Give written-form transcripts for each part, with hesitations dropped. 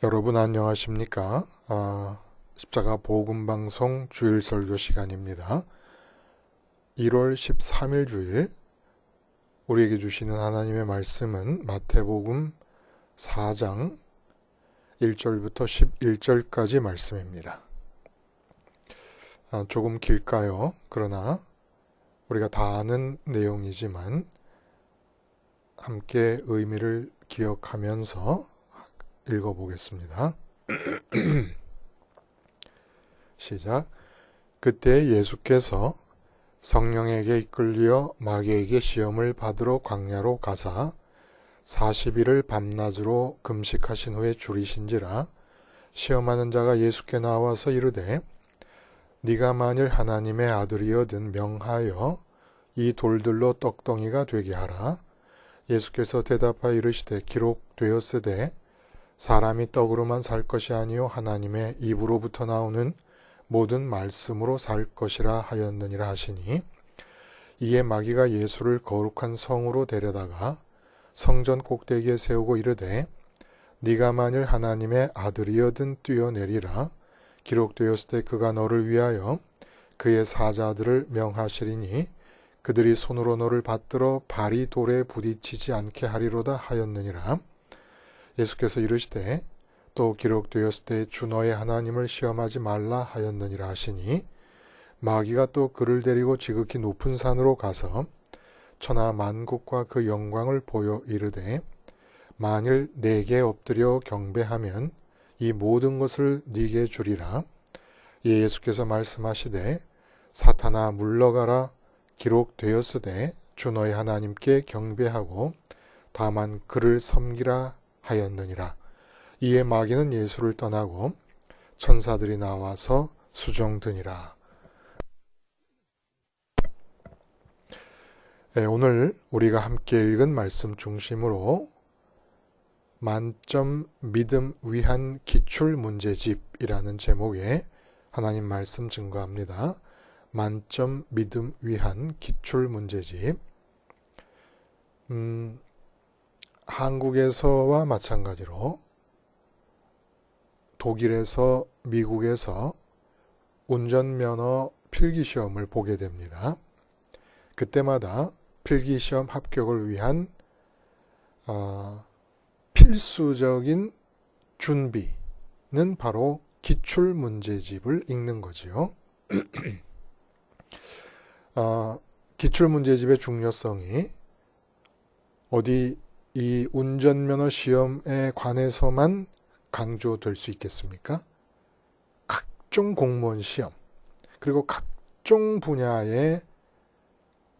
여러분 안녕하십니까? 십자가 복음방송 주일 설교 시간입니다. 1월 13일 주일 우리에게 주시는 하나님의 말씀은 마태복음 4장 1절부터 11절까지 말씀입니다. 조금 길까요? 그러나 우리가 다 아는 내용이지만 함께 의미를 기억하면서 읽어보겠습니다. 시작. 그때 예수께서 성령에게 이끌려 마귀에게 시험을 받으러 광야로 가사 40일을 밤낮으로 금식하신 후에 줄이신지라. 시험하는 자가 예수께 나와서 이르되 네가 만일 하나님의 아들이여든 명하여 이 돌들로 떡덩이가 되게 하라. 예수께서 대답하여 이르시되 기록되었으되 사람이 떡으로만 살 것이 아니요 하나님의 입으로부터 나오는 모든 말씀으로 살 것이라 하였느니라 하시니, 이에 마귀가 예수를 거룩한 성으로 데려다가 성전 꼭대기에 세우고 이르되 네가 만일 하나님의 아들이여든 뛰어내리라. 기록되었을 때 그가 너를 위하여 그의 사자들을 명하시리니 그들이 손으로 너를 받들어 발이 돌에 부딪히지 않게 하리로다 하였느니라. 예수께서 이르시되 또 기록되었을 때 주 너의 하나님을 시험하지 말라 하였느니라 하시니, 마귀가 또 그를 데리고 지극히 높은 산으로 가서 천하 만국과 그 영광을 보여 이르되 만일 내게 엎드려 경배하면 이 모든 것을 네게 주리라. 이에 예수께서 말씀하시되 사탄아 물러가라. 기록되었으되 주 너의 하나님께 경배하고 다만 그를 섬기라 하였느니라. 이에 마귀는 예수를 떠나고 천사들이 나와서 수종드니라. 오늘 우리가 함께 읽은 말씀 중심으로 만점 믿음 위한 기출문제집이라는 제목의 하나님 말씀 증거합니다. 만점 믿음 위한 기출문제집. 한국에서와 마찬가지로 독일에서, 미국에서 운전면허 필기시험을 보게 됩니다. 그때마다 필기시험 합격을 위한 필수적인 준비는 바로 기출문제집을 읽는 거지요. 기출문제집의 중요성이 어디 이 운전면허 시험에 관해서만 강조될 수 있겠습니까? 각종 공무원 시험, 그리고 각종 분야의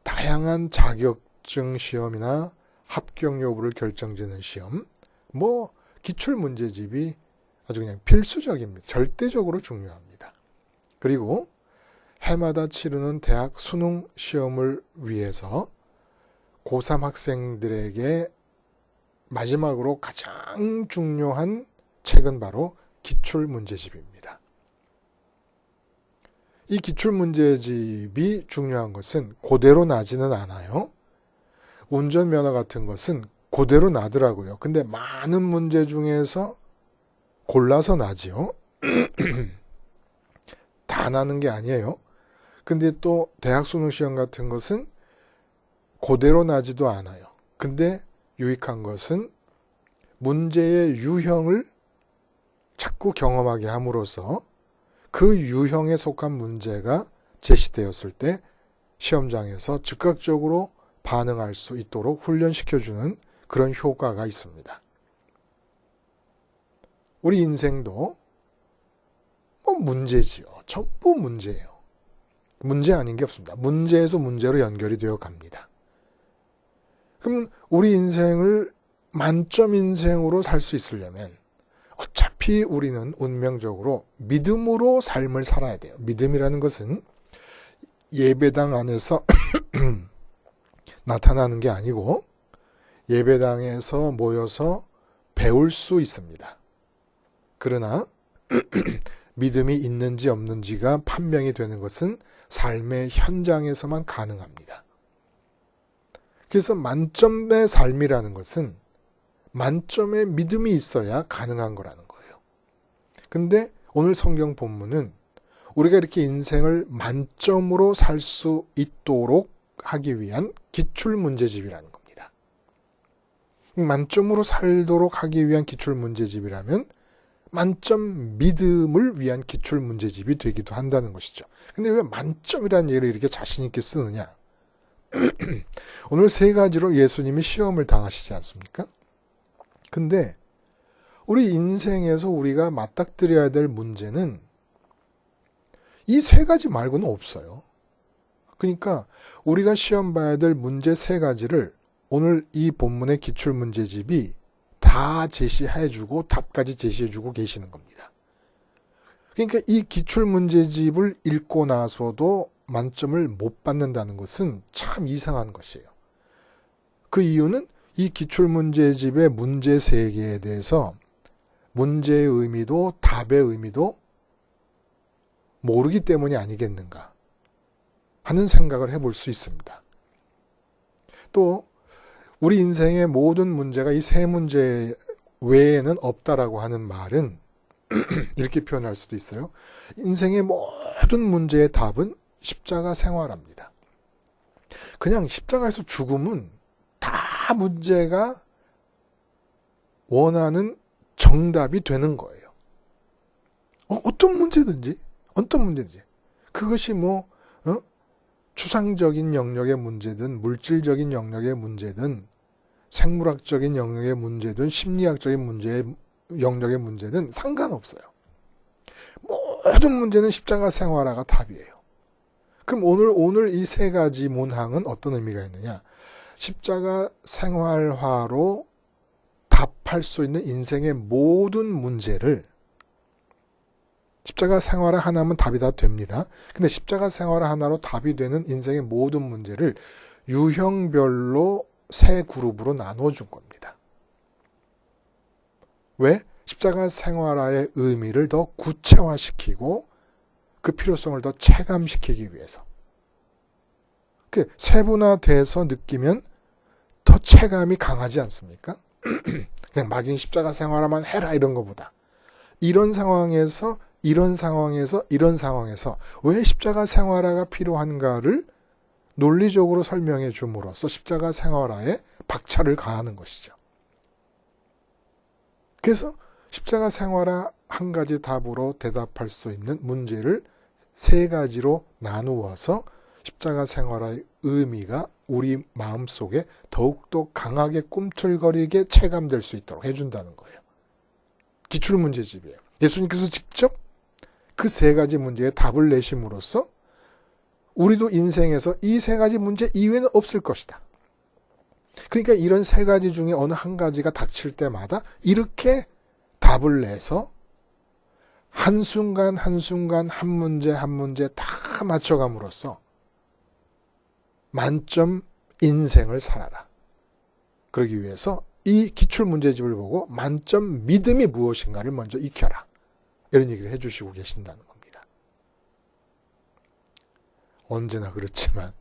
다양한 자격증 시험이나 합격 여부를 결정짓는 시험, 기출문제집이 아주 그냥 필수적입니다. 절대적으로 중요합니다. 그리고 해마다 치르는 대학 수능 시험을 위해서 고3 학생들에게 마지막으로 가장 중요한 책은 바로 기출문제집입니다. 이 기출문제집이 중요한 것은 그대로 나지는 않아요. 운전면허 같은 것은 그대로 나더라고요. 근데 많은 문제 중에서 골라서 나지요. 다 나는 게 아니에요. 근데 또 대학 수능 시험 같은 것은 그대로 나지도 않아요. 근데 유익한 것은 문제의 유형을 자꾸 경험하게 함으로써 그 유형에 속한 문제가 제시되었을 때 시험장에서 즉각적으로 반응할 수 있도록 훈련시켜주는 그런 효과가 있습니다. 우리 인생도 문제지요. 전부 문제예요. 문제 아닌 게 없습니다. 문제에서 문제로 연결이 되어 갑니다. 그럼 우리 인생을 만점 인생으로 살 수 있으려면 어차피 우리는 운명적으로 믿음으로 삶을 살아야 돼요. 믿음이라는 것은 예배당 안에서 나타나는 게 아니고 예배당에서 모여서 배울 수 있습니다. 그러나 믿음이 있는지 없는지가 판명이 되는 것은 삶의 현장에서만 가능합니다. 그래서 만점의 삶이라는 것은 만점의 믿음이 있어야 가능한 거라는 거예요. 근데 오늘 성경 본문은 우리가 이렇게 인생을 만점으로 살 수 있도록 하기 위한 기출문제집이라는 겁니다. 만점으로 살도록 하기 위한 기출문제집이라면 만점 믿음을 위한 기출문제집이 되기도 한다는 것이죠. 근데 왜 만점이라는 얘기를 이렇게 자신 있게 쓰느냐? 오늘 세 가지로 예수님이 시험을 당하시지 않습니까? 근데 우리 인생에서 우리가 맞닥뜨려야 될 문제는 이 세 가지 말고는 없어요. 그러니까 우리가 시험 봐야 될 문제 세 가지를 오늘 이 본문의 기출문제집이 다 제시해주고 답까지 제시해주고 계시는 겁니다. 그러니까 이 기출문제집을 읽고 나서도 만점을 못 받는다는 것은 참 이상한 것이에요. 그 이유는 이 기출문제집의 문제 세 개에 대해서 문제의 의미도 답의 의미도 모르기 때문이 아니겠는가 하는 생각을 해볼 수 있습니다. 또 우리 인생의 모든 문제가 이 세 문제 외에는 없다라고 하는 말은 이렇게 표현할 수도 있어요. 인생의 모든 문제의 답은 십자가 생활합니다. 그냥 십자가에서 죽음은 다 문제가 원하는 정답이 되는 거예요. 어떤 문제든지 그것이 추상적인 영역의 문제든 물질적인 영역의 문제든 생물학적인 영역의 문제든 심리학적인 영역의 문제든 상관없어요. 모든 문제는 십자가 생활화가 답이에요. 그럼 오늘 이 세 가지 문항은 어떤 의미가 있느냐? 십자가 생활화로 답할 수 있는 인생의 모든 문제를 십자가 생활화 하나면 답이 다 됩니다. 근데 십자가 생활화 하나로 답이 되는 인생의 모든 문제를 유형별로 세 그룹으로 나눠준 겁니다. 왜? 십자가 생활화의 의미를 더 구체화시키고 그 필요성을 더 체감시키기 위해서. 세분화돼서 느끼면 더 체감이 강하지 않습니까? 그냥 막인 십자가 생활화만 해라 이런 것보다 이런 상황에서 왜 십자가 생활화가 필요한가를 논리적으로 설명해 줌으로써 십자가 생활화에 박차를 가하는 것이죠. 그래서 십자가 생활화 한 가지 답으로 대답할 수 있는 문제를 세 가지로 나누어서 십자가 생활화의 의미가 우리 마음속에 더욱더 강하게 꿈틀거리게 체감될 수 있도록 해준다는 거예요. 기출문제집이에요. 예수님께서 직접 그 세 가지 문제에 답을 내심으로써 우리도 인생에서 이 세 가지 문제 이외에는 없을 것이다. 그러니까 이런 세 가지 중에 어느 한 가지가 닥칠 때마다 이렇게 답을 내서 한순간 한 문제 다 맞춰감으로써 만점 인생을 살아라. 그러기 위해서 이 기출문제집을 보고 만점 믿음이 무엇인가를 먼저 익혀라. 이런 얘기를 해주시고 계신다는 겁니다. 언제나 그렇지만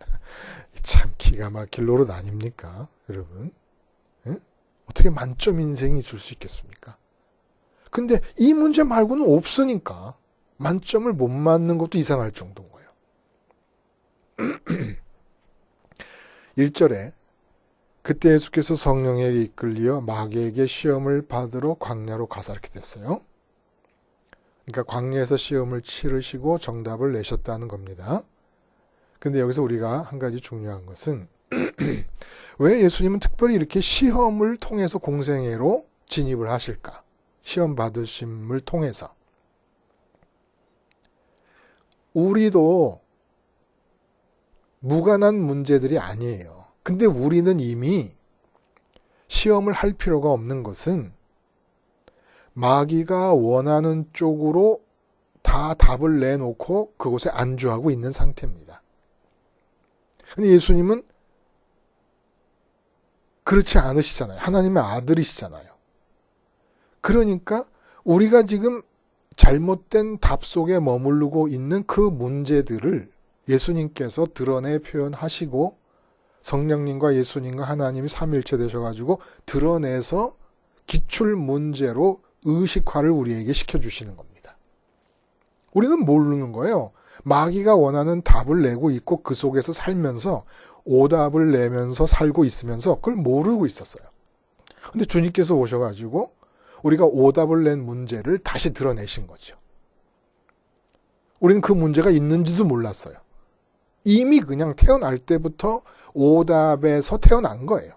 참 기가 막힐 노릇 아닙니까? 여러분. 에? 어떻게 만점 인생이 있을 수 있겠습니까? 근데 이 문제 말고는 없으니까 만점을 못 맞는 것도 이상할 정도인 거예요. 1절에 그때 예수께서 성령에 이끌려 마귀에게 시험을 받으러 광야로 가사 이렇게 됐어요. 그러니까 광야에서 시험을 치르시고 정답을 내셨다는 겁니다. 근데 여기서 우리가 한 가지 중요한 것은 왜 예수님은 특별히 이렇게 시험을 통해서 공생애로 진입을 하실까? 시험 받으심을 통해서. 우리도 무관한 문제들이 아니에요. 근데 우리는 이미 시험을 할 필요가 없는 것은 마귀가 원하는 쪽으로 다 답을 내놓고 그곳에 안주하고 있는 상태입니다. 근데 예수님은 그렇지 않으시잖아요. 하나님의 아들이시잖아요. 그러니까 우리가 지금 잘못된 답 속에 머무르고 있는 그 문제들을 예수님께서 드러내 표현하시고 성령님과 예수님과 하나님이 삼일체 되셔가지고 드러내서 기출 문제로 의식화를 우리에게 시켜주시는 겁니다. 우리는 모르는 거예요. 마귀가 원하는 답을 내고 있고 그 속에서 살면서 오답을 내면서 살고 있으면서 그걸 모르고 있었어요. 근데 주님께서 오셔가지고 우리가 오답을 낸 문제를 다시 드러내신 거죠. 우리는 그 문제가 있는지도 몰랐어요. 이미 그냥 태어날 때부터 오답에서 태어난 거예요.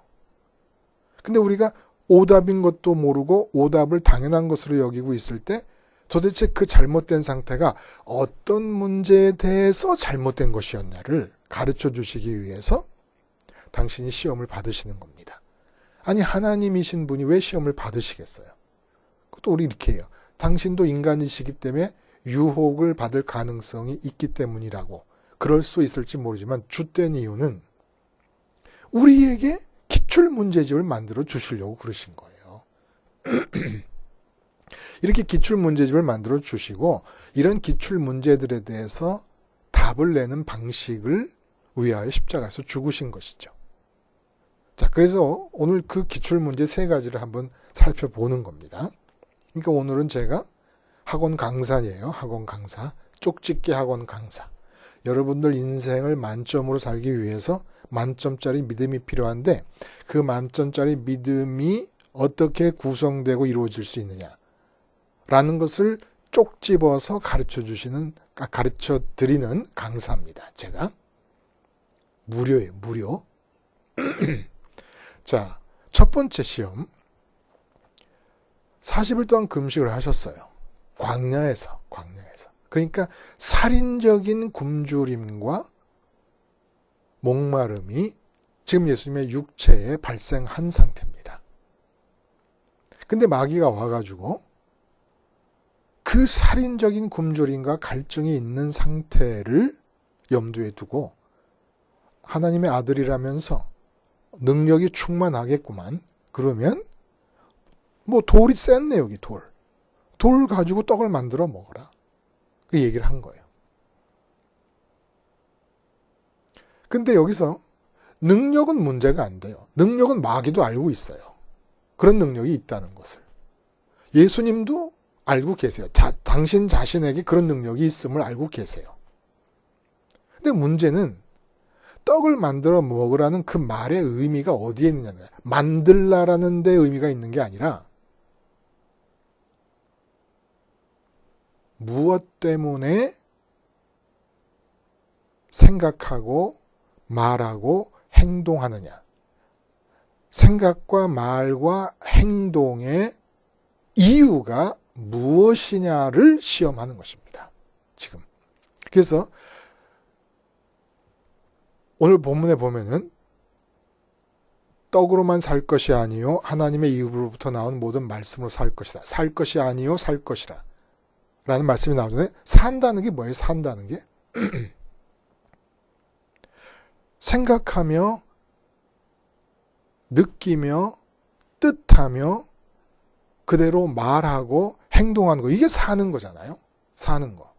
근데 우리가 오답인 것도 모르고 오답을 당연한 것으로 여기고 있을 때 도대체 그 잘못된 상태가 어떤 문제에 대해서 잘못된 것이었냐를 가르쳐 주시기 위해서 당신이 시험을 받으시는 겁니다. 아니, 하나님이신 분이 왜 시험을 받으시겠어요? 그것도 우리 이렇게 해요. 당신도 인간이시기 때문에 유혹을 받을 가능성이 있기 때문이라고. 그럴 수 있을지 모르지만 주된 이유는 우리에게 기출문제집을 만들어 주시려고 그러신 거예요. 이렇게 기출문제집을 만들어 주시고 이런 기출문제들에 대해서 답을 내는 방식을 위하여 십자가에서 죽으신 것이죠. 자, 그래서 오늘 그 기출문제 3가지를 한번 살펴보는 겁니다. 그러니까 오늘은 제가 학원 강사예요. 학원 강사. 쪽집게 학원 강사. 여러분들 인생을 만점으로 살기 위해서 만점짜리 믿음이 필요한데 그 만점짜리 믿음이 어떻게 구성되고 이루어질 수 있느냐 라는 것을 쪽 집어서 가르쳐 드리는 강사입니다. 제가. 무료예요. 무료. 자, 첫 번째 시험. 40일 동안 금식을 하셨어요. 광야에서. 그러니까 살인적인 굶주림과 목마름이 지금 예수님의 육체에 발생한 상태입니다. 근데 마귀가 와가지고 그 살인적인 굶주림과 갈증이 있는 상태를 염두에 두고 하나님의 아들이라면서 능력이 충만하겠구만. 그러면 뭐 돌이 셌네, 여기 돌. 돌 가지고 떡을 만들어 먹어라. 그 얘기를 한 거예요. 근데 여기서 능력은 문제가 안 돼요. 능력은 마귀도 알고 있어요. 그런 능력이 있다는 것을. 예수님도 알고 계세요. 당신 자신에게 그런 능력이 있음을 알고 계세요. 근데 문제는 떡을 만들어 먹으라는 그 말의 의미가 어디에 있느냐는 거예요. 만들라라는 데 의미가 있는 게 아니라 무엇 때문에 생각하고 말하고 행동하느냐. 생각과 말과 행동의 이유가 무엇이냐를 시험하는 것입니다. 지금. 그래서 오늘 본문에 보면은 떡으로만 살 것이 아니요 하나님의 입으로부터 나온 모든 말씀으로 살 것이다. 살 것이 아니요 살 것이라. 라는 말씀이 나오잖아요. 산다는 게 뭐예요? 산다는 게? 생각하며 느끼며 뜻하며 그대로 말하고 행동하는 거. 이게 사는 거잖아요. 사는 거.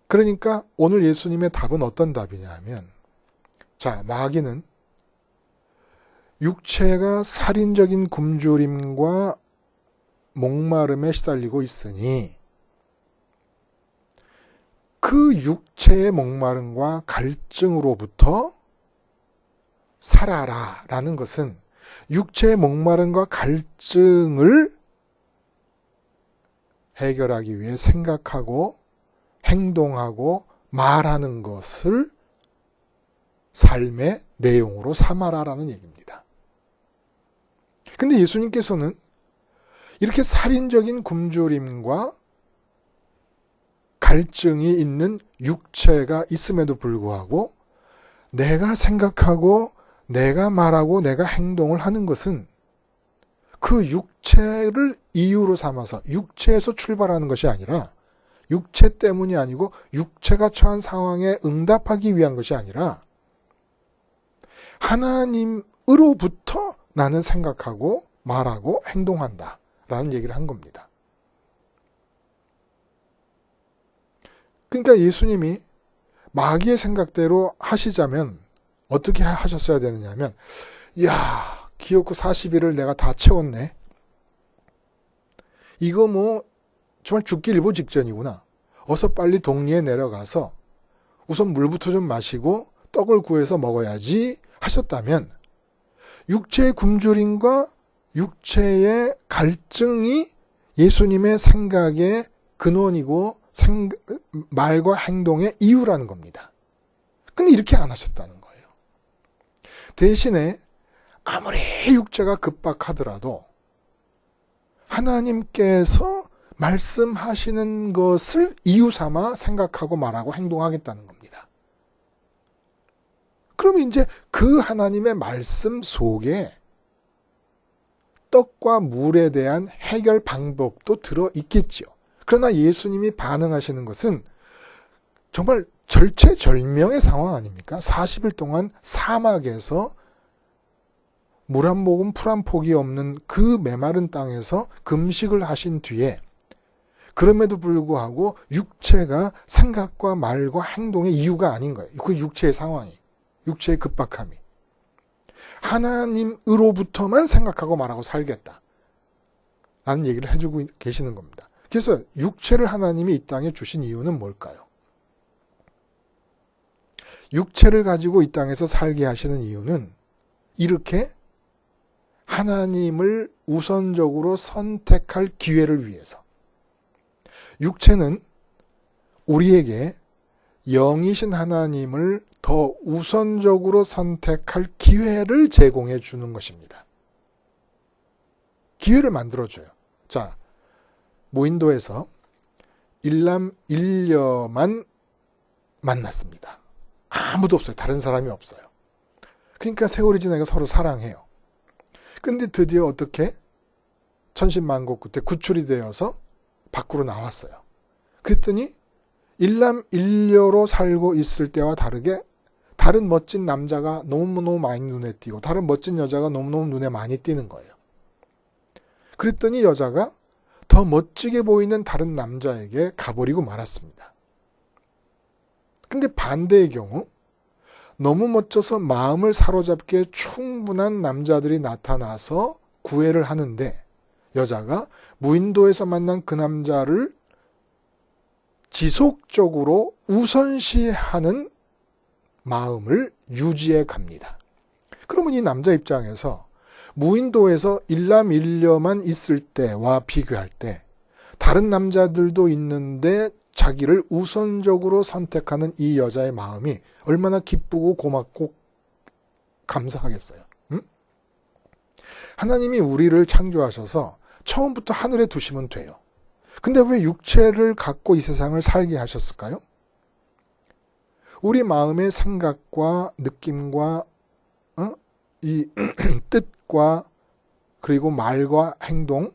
그러니까 오늘 예수님의 답은 어떤 답이냐 하면 자, 마귀는 육체가 살인적인 굶주림과 목마름에 시달리고 있으니 그 육체의 목마름과 갈증으로부터 살아라 라는 것은 육체의 목마름과 갈증을 해결하기 위해 생각하고 행동하고 말하는 것을 삶의 내용으로 삼아라라는 얘기입니다. 근데 예수님께서는 이렇게 살인적인 굶주림과 갈증이 있는 육체가 있음에도 불구하고 내가 생각하고 내가 말하고 내가 행동을 하는 것은 그 육체를 이유로 삼아서 육체에서 출발하는 것이 아니라 육체 때문이 아니고 육체가 처한 상황에 응답하기 위한 것이 아니라 하나님으로부터 나는 생각하고 말하고 행동한다 라는 얘기를 한 겁니다. 그러니까 예수님이 마귀의 생각대로 하시자면 어떻게 하셨어야 되느냐 하면 야, 기어코 40일을 내가 다 채웠네. 이거 뭐 정말 죽기 일보 직전이구나. 어서 빨리 동리에 내려가서 우선 물부터 좀 마시고 떡을 구해서 먹어야지 하셨다면 육체의 굶주림과 육체의 갈증이 예수님의 생각의 근원이고 말과 행동의 이유라는 겁니다. 근데 이렇게 안 하셨다는 거예요. 대신에 아무리 육체가 급박하더라도 하나님께서 말씀하시는 것을 이유 삼아 생각하고 말하고 행동하겠다는 겁니다. 그러면 이제 그 하나님의 말씀 속에 떡과 물에 대한 해결 방법도 들어 있겠지요. 그러나 예수님이 반응하시는 것은 정말 절체절명의 상황 아닙니까? 40일 동안 사막에서 물 한 모금 풀 한 폭이 없는 그 메마른 땅에서 금식을 하신 뒤에 그럼에도 불구하고 육체가 생각과 말과 행동의 이유가 아닌 거예요. 그 육체의 상황이, 육체의 급박함이. 하나님으로부터만 생각하고 말하고 살겠다 라는 얘기를 해주고 계시는 겁니다. 그래서 육체를 하나님이 이 땅에 주신 이유는 뭘까요? 육체를 가지고 이 땅에서 살게 하시는 이유는 이렇게 하나님을 우선적으로 선택할 기회를 위해서. 육체는 우리에게 영이신 하나님을 더 우선적으로 선택할 기회를 제공해 주는 것입니다. 기회를 만들어줘요. 자, 무인도에서 일남 일녀만 만났습니다. 아무도 없어요. 다른 사람이 없어요. 그러니까 세월이 지나니까 서로 사랑해요. 근데 드디어 어떻게 천신만고 끝에 구출이 되어서 밖으로 나왔어요. 그랬더니 일남 일녀로 살고 있을 때와 다르게 다른 멋진 남자가 너무너무 많이 눈에 띄고 다른 멋진 여자가 너무너무 눈에 많이 띄는 거예요. 그랬더니 여자가 더 멋지게 보이는 다른 남자에게 가버리고 말았습니다. 근데 반대의 경우 너무 멋져서 마음을 사로잡기에 충분한 남자들이 나타나서 구애를 하는데 여자가 무인도에서 만난 그 남자를 지속적으로 우선시하는 마음을 유지해 갑니다. 그러면 이 남자 입장에서 무인도에서 일남일녀만 있을 때와 비교할 때 다른 남자들도 있는데 자기를 우선적으로 선택하는 이 여자의 마음이 얼마나 기쁘고 고맙고 감사하겠어요. 응? 하나님이 우리를 창조하셔서 처음부터 하늘에 두시면 돼요. 근데 왜 육체를 갖고 이 세상을 살게 하셨을까요? 우리 마음의 생각과 느낌과 이 뜻과 그리고 말과 행동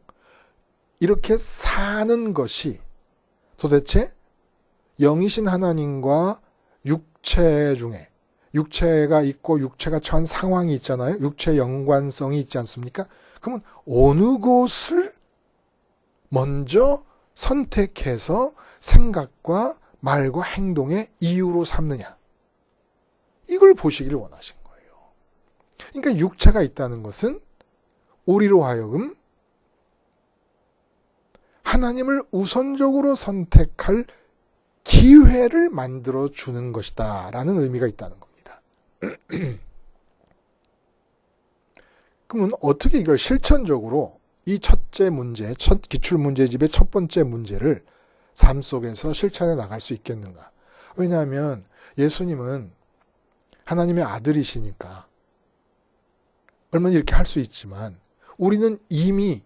이렇게 사는 것이 도대체 영이신 하나님과 육체 중에 육체가 있고 육체가 처한 상황이 있잖아요. 육체의 연관성이 있지 않습니까? 그러면 어느 곳을 먼저 선택해서 생각과 말과 행동의 이유로 삼느냐. 이걸 보시기를 원하신 거예요. 그러니까 육체가 있다는 것은 우리로 하여금 하나님을 우선적으로 선택할 기회를 만들어 주는 것이다 라는 의미가 있다는 겁니다. 그러면 어떻게 이걸 실천적으로 이 첫째 문제, 첫 기출문제집의 첫 번째 문제를 삶 속에서 실천해 나갈 수 있겠는가? 왜냐하면 예수님은 하나님의 아들이시니까 얼마나 이렇게 할 수 있지만 우리는 이미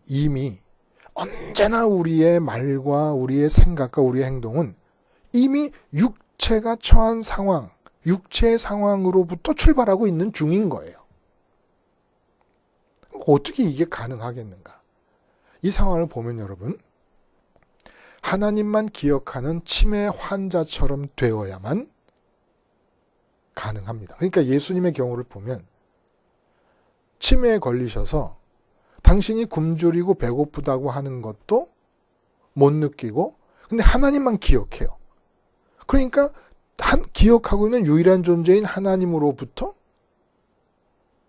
언제나 우리의 말과 우리의 생각과 우리의 행동은 이미 육체가 처한 상황, 육체의 상황으로부터 출발하고 있는 중인 거예요. 어떻게 이게 가능하겠는가? 이 상황을 보면 여러분, 하나님만 기억하는 치매 환자처럼 되어야만 가능합니다. 그러니까 예수님의 경우를 보면 치매에 걸리셔서 당신이 굶주리고 배고프다고 하는 것도 못 느끼고 근데 하나님만 기억해요. 그러니까 기억하고 있는 유일한 존재인 하나님으로부터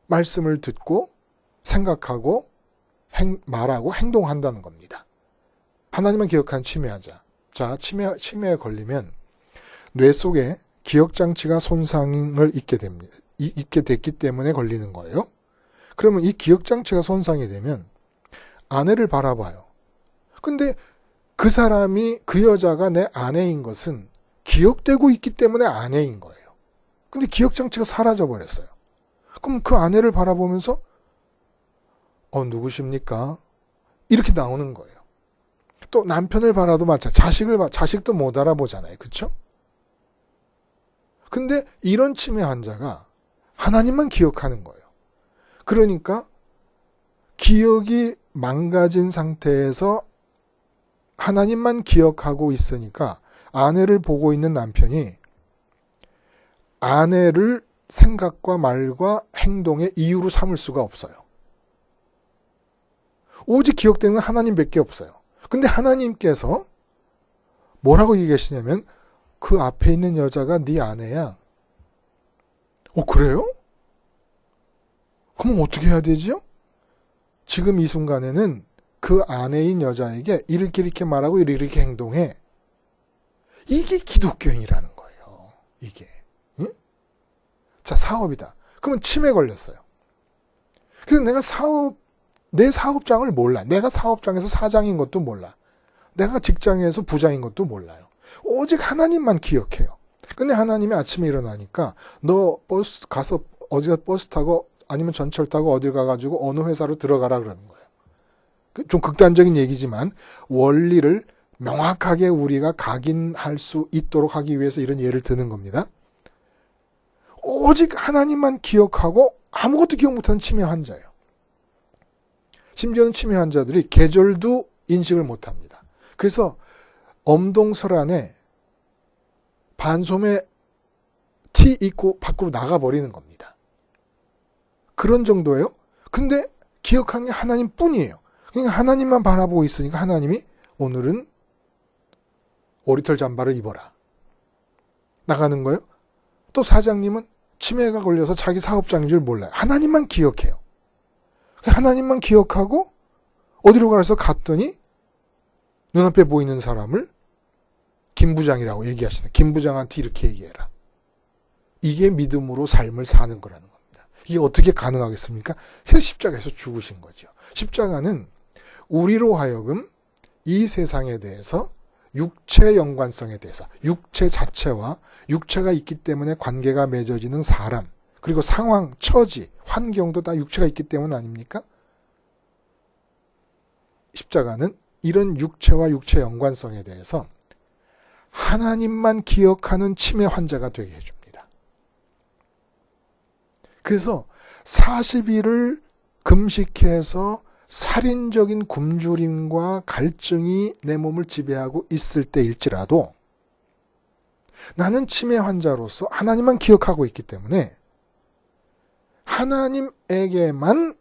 말씀을 듣고 생각하고 말하고 행동한다는 겁니다. 하나님만 기억하는 치매 환자. 자, 치매에 걸리면 뇌 속에 기억장치가 손상을 입게 됐기 때문에 걸리는 거예요. 그러면 이 기억장치가 손상이 되면 아내를 바라봐요. 근데 그 사람이, 그 여자가 내 아내인 것은 기억되고 있기 때문에 아내인 거예요. 근데 기억장치가 사라져버렸어요. 그럼 그 아내를 바라보면서 누구십니까? 이렇게 나오는 거예요. 또 남편을 바라도 마찬가지, 자식도 못 알아보잖아요. 그렇죠? 근데 이런 치매 환자가 하나님만 기억하는 거예요. 그러니까 기억이 망가진 상태에서 하나님만 기억하고 있으니까 아내를 보고 있는 남편이 아내를 생각과 말과 행동의 이유로 삼을 수가 없어요. 오직 기억되는 건 하나님밖에 없어요. 근데 하나님께서 뭐라고 얘기하시냐면 그 앞에 있는 여자가 네 아내야. 그래요? 그럼 어떻게 해야 되죠? 지금 이 순간에는 그 아내인 여자에게 이렇게 말하고 이렇게 행동해. 이게 기독교인이라는 거예요. 이게. 응? 자, 사업이다. 그러면 치매 걸렸어요. 그래서 내 사업장을 몰라. 내가 사업장에서 사장인 것도 몰라. 내가 직장에서 부장인 것도 몰라요. 오직 하나님만 기억해요. 근데 하나님이 아침에 일어나니까 너 어디서 버스 타고 아니면 전철 타고 어딜 가가지고 어느 회사로 들어가라 그러는 거예요. 좀 극단적인 얘기지만 원리를 명확하게 우리가 각인할 수 있도록 하기 위해서 이런 예를 드는 겁니다. 오직 하나님만 기억하고 아무것도 기억 못하는 치매 환자예요. 심지어는 치매 환자들이 계절도 인식을 못합니다. 그래서 엄동설안에 반소매 티 입고 밖으로 나가버리는 겁니다. 그런 정도예요. 근데 기억하는 게 하나님뿐이에요. 그러니까 하나님만 바라보고 있으니까 하나님이 오늘은 오리털 잠바를 입어라. 나가는 거예요. 또 사장님은 치매가 걸려서 자기 사업장인 줄 몰라요. 하나님만 기억해요. 하나님만 기억하고 어디로 가서 갔더니 눈앞에 보이는 사람을 김 부장이라고 얘기하시네. 김 부장한테 이렇게 얘기해라. 이게 믿음으로 삶을 사는 거라는 겁니다. 이게 어떻게 가능하겠습니까? 그래서 십자가에서 죽으신 거죠. 십자가는 우리로 하여금 이 세상에 대해서 육체 연관성에 대해서 육체 자체와 육체가 있기 때문에 관계가 맺어지는 사람, 그리고 상황, 처지, 환경도 다 육체가 있기 때문 아닙니까? 십자가는 이런 육체와 육체 연관성에 대해서 하나님만 기억하는 치매 환자가 되게 해줍니다. 그래서 40일을 금식해서 살인적인 굶주림과 갈증이 내 몸을 지배하고 있을 때일지라도 나는 치매 환자로서 하나님만 기억하고 있기 때문에 하나님에게만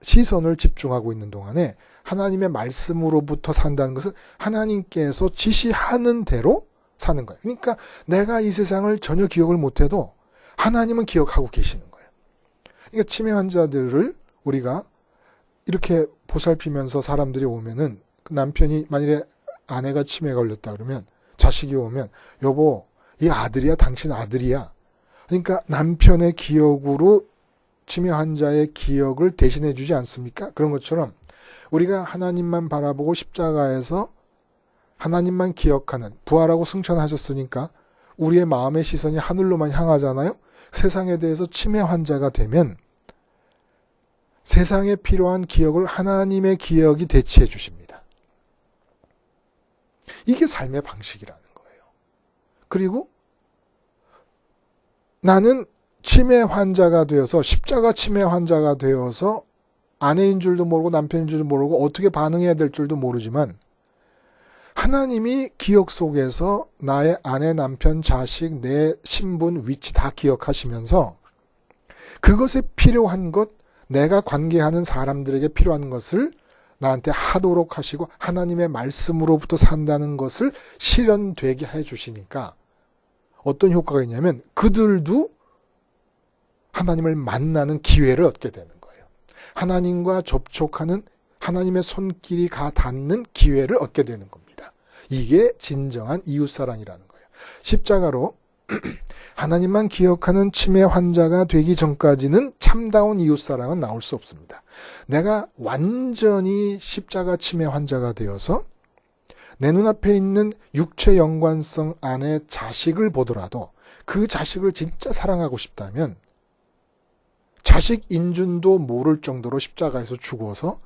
시선을 집중하고 있는 동안에 하나님의 말씀으로부터 산다는 것은 하나님께서 지시하는 대로 사는 거예요. 그러니까 내가 이 세상을 전혀 기억을 못해도 하나님은 기억하고 계시는 거예요. 그러니까 치매 환자들을 우리가 이렇게 보살피면서 사람들이 오면은 남편이 만일에 아내가 치매에 걸렸다 그러면 자식이 오면 여보 이 아들이야 당신 아들이야. 그러니까 남편의 기억으로 치매 환자의 기억을 대신해 주지 않습니까? 그런 것처럼 우리가 하나님만 바라보고 십자가에서 하나님만 기억하는 부활하고 승천하셨으니까 우리의 마음의 시선이 하늘로만 향하잖아요. 세상에 대해서 치매 환자가 되면 세상에 필요한 기억을 하나님의 기억이 대체해 주십니다. 이게 삶의 방식이라는 거예요. 그리고 나는 치매 환자가 되어서 십자가 치매 환자가 되어서 아내인 줄도 모르고 남편인 줄도 모르고 어떻게 반응해야 될 줄도 모르지만 하나님이 기억 속에서 나의 아내, 남편, 자식, 내 신분, 위치 다 기억하시면서 그것에 필요한 것, 내가 관계하는 사람들에게 필요한 것을 나한테 하도록 하시고 하나님의 말씀으로부터 산다는 것을 실현되게 해주시니까 어떤 효과가 있냐면 그들도 하나님을 만나는 기회를 얻게 되는 거예요. 하나님과 접촉하는 하나님의 손길이 가 닿는 기회를 얻게 되는 겁니다. 이게 진정한 이웃사랑이라는 거예요. 십자가로 하나님만 기억하는 치매 환자가 되기 전까지는 참다운 이웃사랑은 나올 수 없습니다. 내가 완전히 십자가 치매 환자가 되어서 내 눈앞에 있는 육체 연관성 안에 자식을 보더라도 그 자식을 진짜 사랑하고 싶다면 자식 인준도 모를 정도로 십자가에서 죽어서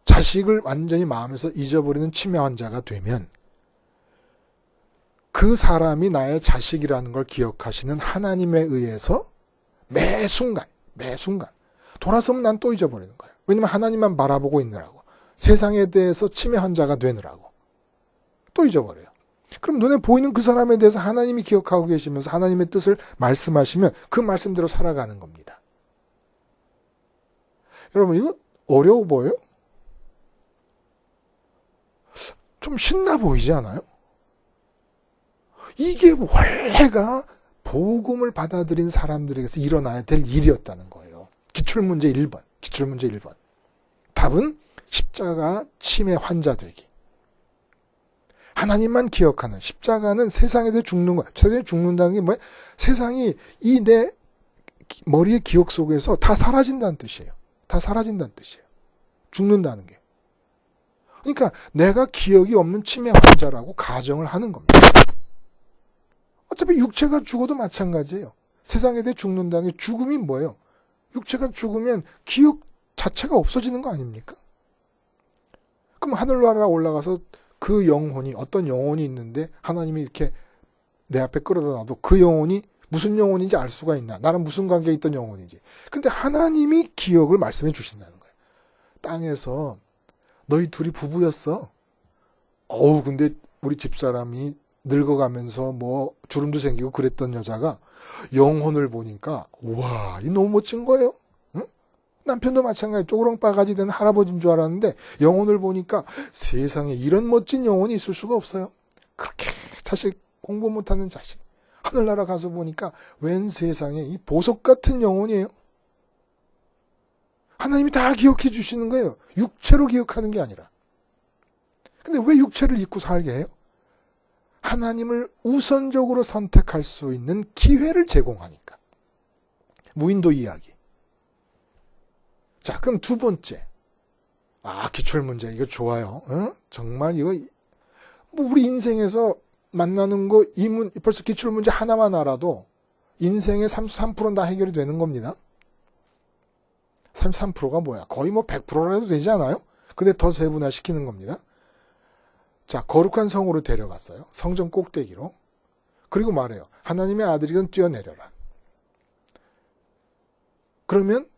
자식을 완전히 마음에서 잊어버리는 치매 환자가 되면 그 사람이 나의 자식이라는 걸 기억하시는 하나님에 의해서 매 순간 돌아서면 난 또 잊어버리는 거예요. 왜냐면 하나님만 바라보고 있느라고. 세상에 대해서 치매 환자가 되느라고. 또 잊어버려요. 그럼 눈에 보이는 그 사람에 대해서 하나님이 기억하고 계시면서 하나님의 뜻을 말씀하시면 그 말씀대로 살아가는 겁니다. 여러분 이거 어려워 보여요? 좀 신나 보이지 않아요? 이게 원래가 복음을 받아들인 사람들에게서 일어나야 될 일이었다는 거예요. 기출문제 1번. 답은 십자가 치매 환자 되기. 하나님만 기억하는 십자가는 세상에 대해 죽는 거야. 세상에 죽는다는 게 뭐야? 세상이 이 내 머리의 기억 속에서 다 사라진다는 뜻이에요. 죽는다는 게. 그러니까 내가 기억이 없는 치매 환자라고 가정을 하는 겁니다. 어차피 육체가 죽어도 마찬가지예요. 세상에 대해 죽는다는 게 죽음이 뭐예요? 육체가 죽으면 기억 자체가 없어지는 거 아닙니까? 그럼 하늘나라 올라가서 그 영혼이 어떤 영혼이 있는데 하나님이 이렇게 내 앞에 끌어다 놔도 그 영혼이 무슨 영혼인지 알 수가 있나? 나랑 무슨 관계에 있던 영혼인지. 근데 하나님이 기억을 말씀해 주신다는 거예요. 땅에서 너희 둘이 부부였어. 근데 우리 집사람이 늙어가면서 뭐 주름도 생기고 그랬던 여자가 영혼을 보니까 와, 이 너무 멋진 거예요. 응? 남편도 마찬가지 쪼그렁바가지 된 할아버지인 줄 알았는데 영혼을 보니까 세상에 이런 멋진 영혼이 있을 수가 없어요. 그렇게 자식 공부 못하는 자식 하늘나라 가서 보니까 웬 세상에 이 보석 같은 영혼이에요. 하나님이 다 기억해 주시는 거예요. 육체로 기억하는 게 아니라. 근데 왜 육체를 잊고 살게 해요? 하나님을 우선적으로 선택할 수 있는 기회를 제공하니까. 무인도 이야기. 자, 그럼 두 번째. 기출문제. 이거 좋아요. 정말 이거, 뭐 우리 인생에서 만나는 거, 벌써 기출문제 하나만 알아도 인생의 33%는 다 해결이 되는 겁니다. 33%가 뭐야? 거의 뭐 100%라도 되지 않아요? 근데 더 세분화시키는 겁니다. 자, 거룩한 성으로 데려갔어요. 성전 꼭대기로. 그리고 말해요. 하나님의 아들이건 뛰어내려라. 그러면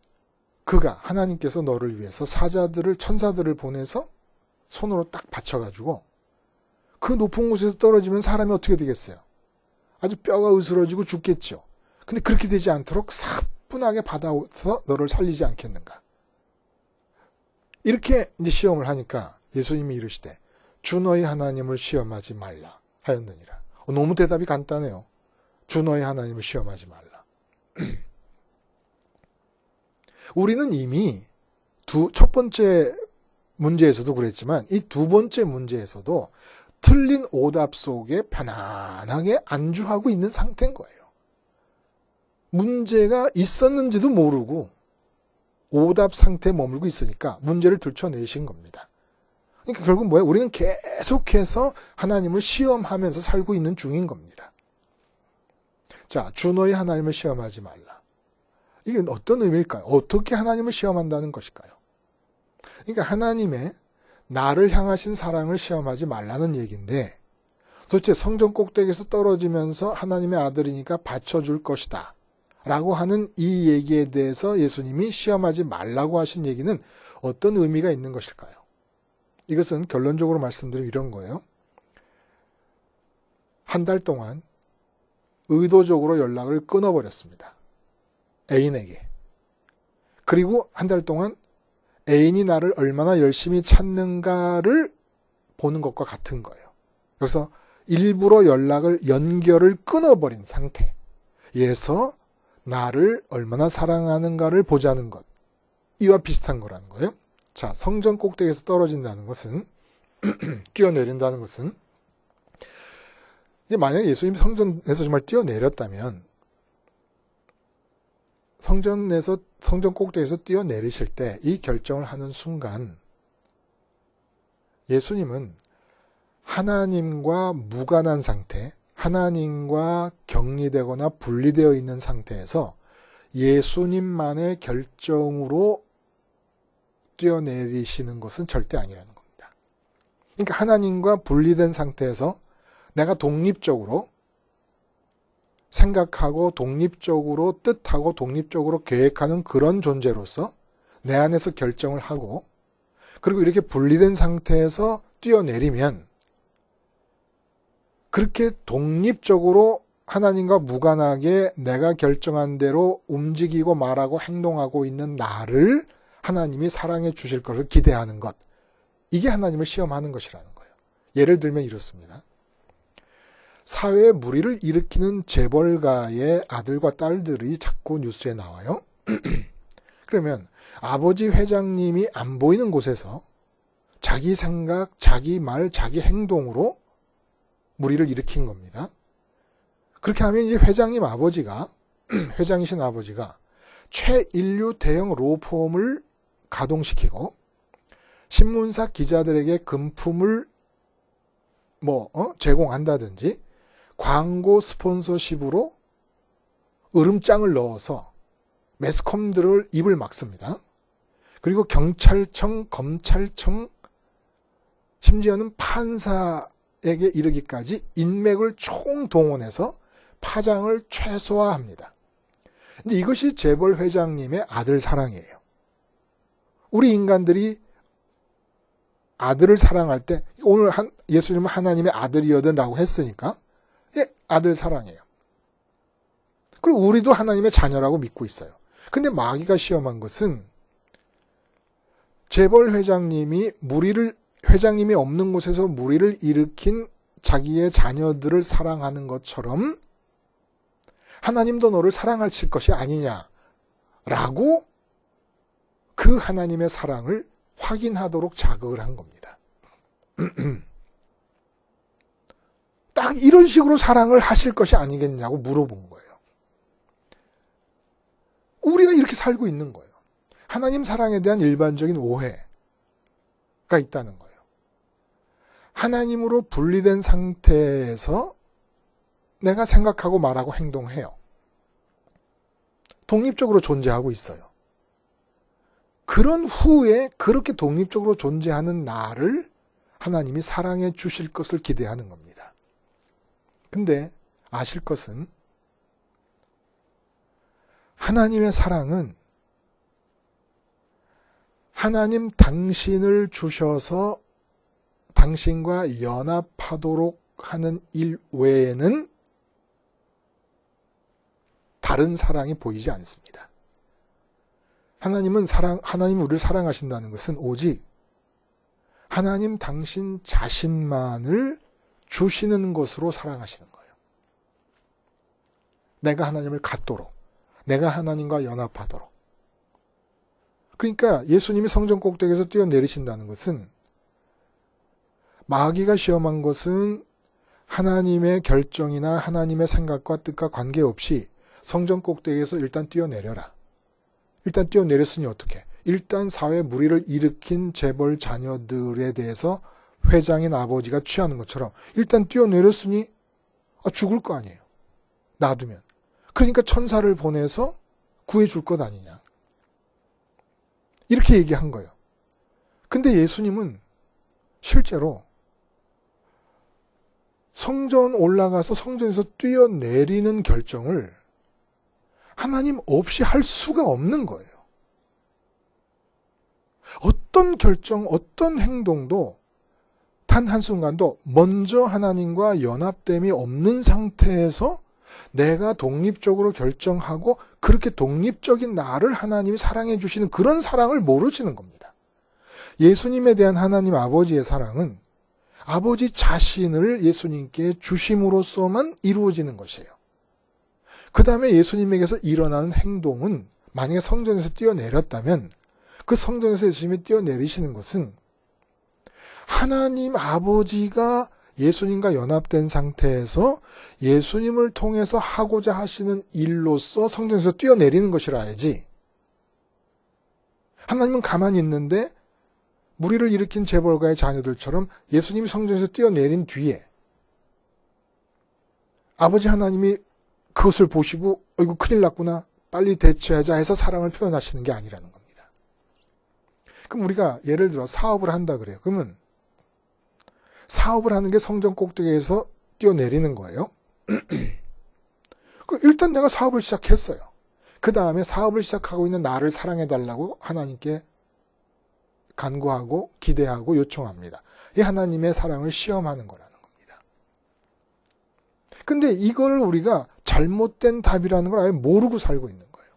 그가 하나님께서 너를 위해서 천사들을 보내서 손으로 딱 받쳐가지고 그 높은 곳에서 떨어지면 사람이 어떻게 되겠어요? 아주 뼈가 으스러지고 죽겠죠. 근데 그렇게 되지 않도록 사뿐하게 받아서 너를 살리지 않겠는가? 이렇게 이제 시험을 하니까 예수님이 이르시되 주 너희 하나님을 시험하지 말라 하였느니라. 너무 대답이 간단해요. 주 너희 하나님을 시험하지 말라. 우리는 이미 첫 번째 문제에서도 그랬지만 이 두 번째 문제에서도 틀린 오답 속에 편안하게 안주하고 있는 상태인 거예요. 문제가 있었는지도 모르고 오답 상태에 머물고 있으니까 문제를 들춰내신 겁니다. 그러니까 결국 뭐예요? 우리는 계속해서 하나님을 시험하면서 살고 있는 중인 겁니다. 자, 주 너희 하나님을 시험하지 말라. 이게 어떤 의미일까요? 어떻게 하나님을 시험한다는 것일까요? 그러니까 하나님의 나를 향하신 사랑을 시험하지 말라는 얘기인데 도대체 성전 꼭대기에서 떨어지면서 하나님의 아들이니까 받쳐줄 것이다 라고 하는 이 얘기에 대해서 예수님이 시험하지 말라고 하신 얘기는 어떤 의미가 있는 것일까요? 이것은 결론적으로 말씀드리면 이런 거예요. 한 달 동안 의도적으로 연락을 끊어버렸습니다. 애인에게. 그리고 한 달 동안 애인이 나를 얼마나 열심히 찾는가를 보는 것과 같은 거예요. 그래서 일부러 연결을 끊어버린 상태에서 나를 얼마나 사랑하는가를 보자는 것. 이와 비슷한 거라는 거예요. 자, 성전 꼭대기에서 떨어진다는 것은 뛰어내린다는 것은 만약에 예수님이 성전에서 정말 뛰어내렸다면 성전 꼭대기에서 뛰어내리실 때 이 결정을 하는 순간 예수님은 하나님과 무관한 상태, 하나님과 격리되거나 분리되어 있는 상태에서 예수님만의 결정으로 뛰어내리시는 것은 절대 아니라는 겁니다. 그러니까 하나님과 분리된 상태에서 내가 독립적으로 생각하고 독립적으로 뜻하고 독립적으로 계획하는 그런 존재로서 내 안에서 결정을 하고 그리고 이렇게 분리된 상태에서 뛰어내리면 그렇게 독립적으로 하나님과 무관하게 내가 결정한 대로 움직이고 말하고 행동하고 있는 나를 하나님이 사랑해 주실 것을 기대하는 것. 이게 하나님을 시험하는 것이라는 거예요. 예를 들면 이렇습니다. 사회에 무리를 일으키는 재벌가의 아들과 딸들이 자꾸 뉴스에 나와요. 그러면 아버지 회장님이 안 보이는 곳에서 자기 생각, 자기 말, 자기 행동으로 무리를 일으킨 겁니다. 그렇게 하면 이제 회장님 아버지가, 회장이신 아버지가 최인류 대형 로펌을 가동시키고 신문사 기자들에게 금품을 제공한다든지 광고 스폰서십으로 으름장을 넣어서 매스컴들을 입을 막습니다. 그리고 경찰청, 검찰청, 심지어는 판사에게 이르기까지 인맥을 총동원해서 파장을 최소화합니다. 근데 이것이 재벌 회장님의 아들 사랑이에요. 우리 인간들이 아들을 사랑할 때 오늘 예수님은 하나님의 아들이거든라고 했으니까 아들 사랑이에요. 그리고 우리도 하나님의 자녀라고 믿고 있어요. 근데 마귀가 시험한 것은 재벌 회장님이 회장님이 없는 곳에서 무리를 일으킨 자기의 자녀들을 사랑하는 것처럼 하나님도 너를 사랑하실 것이 아니냐라고 그 하나님의 사랑을 확인하도록 자극을 한 겁니다. 딱 이런 식으로 사랑을 하실 것이 아니겠냐고 물어본 거예요. 우리가 이렇게 살고 있는 거예요. 하나님 사랑에 대한 일반적인 오해가 있다는 거예요. 하나님으로 분리된 상태에서 내가 생각하고 말하고 행동해요. 독립적으로 존재하고 있어요. 그런 후에 그렇게 독립적으로 존재하는 나를 하나님이 사랑해 주실 것을 기대하는 겁니다. 근데 아실 것은 하나님의 사랑은 하나님 당신을 주셔서 당신과 연합하도록 하는 일 외에는 다른 사랑이 보이지 않습니다. 하나님 우리를 사랑하신다는 것은 오직 하나님 당신 자신만을 주시는 것으로 사랑하시는 거예요. 내가 하나님을 갖도록, 내가 하나님과 연합하도록. 그러니까 예수님이 성전 꼭대기에서 뛰어내리신다는 것은 마귀가 시험한 것은 하나님의 결정이나 하나님의 생각과 뜻과 관계없이 성전 꼭대기에서 일단 뛰어내려라. 일단 뛰어내렸으니 어떻게? 일단 사회 무리를 일으킨 재벌 자녀들에 대해서 회장인 아버지가 취하는 것처럼 일단 뛰어내렸으니 죽을 거 아니에요. 놔두면. 그러니까 천사를 보내서 구해줄 것 아니냐. 이렇게 얘기한 거예요. 근데 예수님은 실제로 성전 올라가서 성전에서 뛰어내리는 결정을 하나님 없이 할 수가 없는 거예요. 어떤 결정, 어떤 행동도 단 한순간도 먼저 하나님과 연합됨이 없는 상태에서 내가 독립적으로 결정하고 그렇게 독립적인 나를 하나님이 사랑해 주시는 그런 사랑을 모르시는 겁니다. 예수님에 대한 하나님 아버지의 사랑은 아버지 자신을 예수님께 주심으로써만 이루어지는 것이에요. 그 다음에 예수님에게서 일어나는 행동은 만약에 성전에서 뛰어내렸다면 그 성전에서 예수님이 뛰어내리시는 것은 하나님 아버지가 예수님과 연합된 상태에서 예수님을 통해서 하고자 하시는 일로서 성전에서 뛰어내리는 것이라 해야지. 하나님은 가만히 있는데 무리를 일으킨 재벌가의 자녀들처럼 예수님이 성전에서 뛰어내린 뒤에 아버지 하나님이 그것을 보시고 어이구 큰일 났구나 빨리 대처하자 해서 사랑을 표현하시는 게 아니라는 겁니다. 그럼 우리가 예를 들어 사업을 한다 그래요. 그러면 사업을 하는 게 성전 꼭대기에서 뛰어내리는 거예요. 일단 내가 사업을 시작했어요. 그 다음에 사업을 시작하고 있는 나를 사랑해달라고 하나님께 간구하고 기대하고 요청합니다. 이 하나님의 사랑을 시험하는 거라는 겁니다. 근데 이걸 우리가 잘못된 답이라는 걸 아예 모르고 살고 있는 거예요.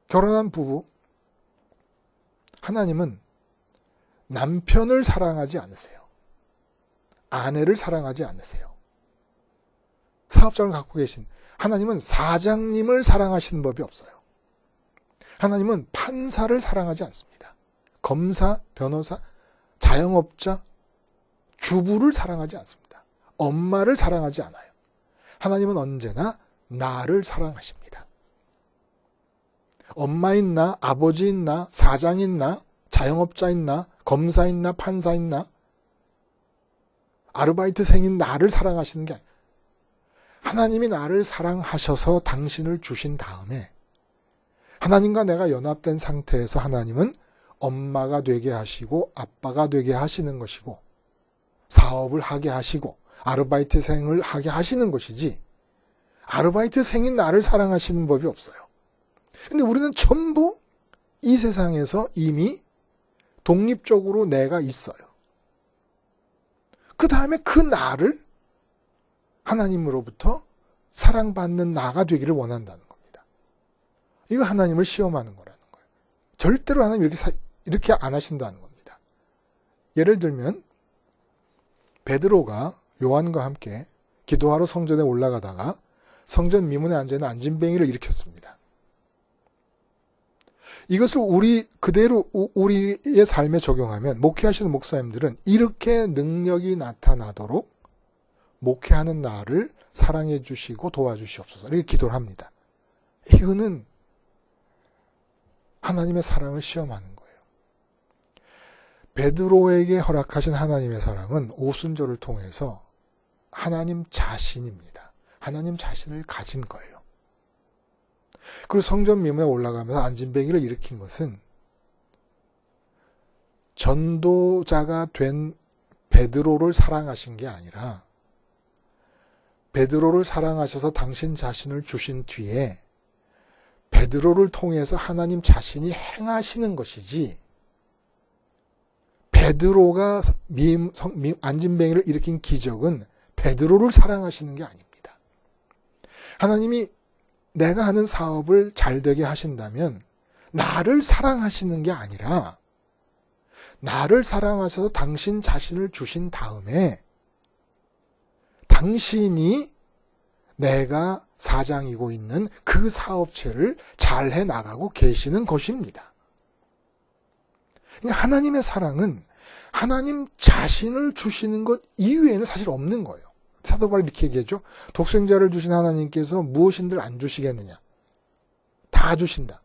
결혼한 부부, 하나님은 남편을 사랑하지 않으세요. 아내를 사랑하지 않으세요. 사업장을 갖고 계신 하나님은 사장님을 사랑하시는 법이 없어요. 하나님은 판사를 사랑하지 않습니다. 검사, 변호사, 자영업자, 주부를 사랑하지 않습니다. 엄마를 사랑하지 않아요. 하나님은 언제나 나를 사랑하십니다. 엄마인 나, 아버지인 나, 사장인 나, 자영업자인 나, 검사인 나, 판사인 나, 아르바이트생인 나를 사랑하시는 게 아니에요. 하나님이 나를 사랑하셔서 당신을 주신 다음에 하나님과 내가 연합된 상태에서 하나님은 엄마가 되게 하시고 아빠가 되게 하시는 것이고 사업을 하게 하시고 아르바이트생을 하게 하시는 것이지 아르바이트생인 나를 사랑하시는 법이 없어요. 근데 우리는 전부 이 세상에서 이미 독립적으로 내가 있어요. 그 다음에 그 나를 하나님으로부터 사랑받는 나가 되기를 원한다는 겁니다. 이거 하나님을 시험하는 거라는 거예요. 절대로 하나님 이렇게 안 하신다는 겁니다. 예를 들면 베드로가 요한과 함께 기도하러 성전에 올라가다가 성전 미문에 앉아있는 안진뱅이를 일으켰습니다. 이것을 그대로 우리의 삶에 적용하면 목회하시는 목사님들은 이렇게 능력이 나타나도록 목회하는 나를 사랑해 주시고 도와주시옵소서 이렇게 기도를 합니다. 이거는 하나님의 사랑을 시험하는 거예요. 베드로에게 허락하신 하나님의 사랑은 오순절을 통해서 하나님 자신입니다. 하나님 자신을 가진 거예요. 그리고 성전 미문에 올라가면서 안진뱅이를 일으킨 것은 전도자가 된 베드로를 사랑하신 게 아니라 베드로를 사랑하셔서 당신 자신을 주신 뒤에 베드로를 통해서 하나님 자신이 행하시는 것이지 베드로가 안진뱅이를 일으킨 기적은 베드로를 사랑하시는 게 아닙니다. 하나님이 내가 하는 사업을 잘 되게 하신다면 나를 사랑하시는 게 아니라 나를 사랑하셔서 당신 자신을 주신 다음에 당신이 내가 사장이고 있는 그 사업체를 잘 해나가고 계시는 것입니다. 그러니까 하나님의 사랑은 하나님 자신을 주시는 것 이외에는 사실 없는 거예요. 사도 바울이 이렇게 얘기하죠. 독생자를 주신 하나님께서 무엇인들 안 주시겠느냐. 다 주신다.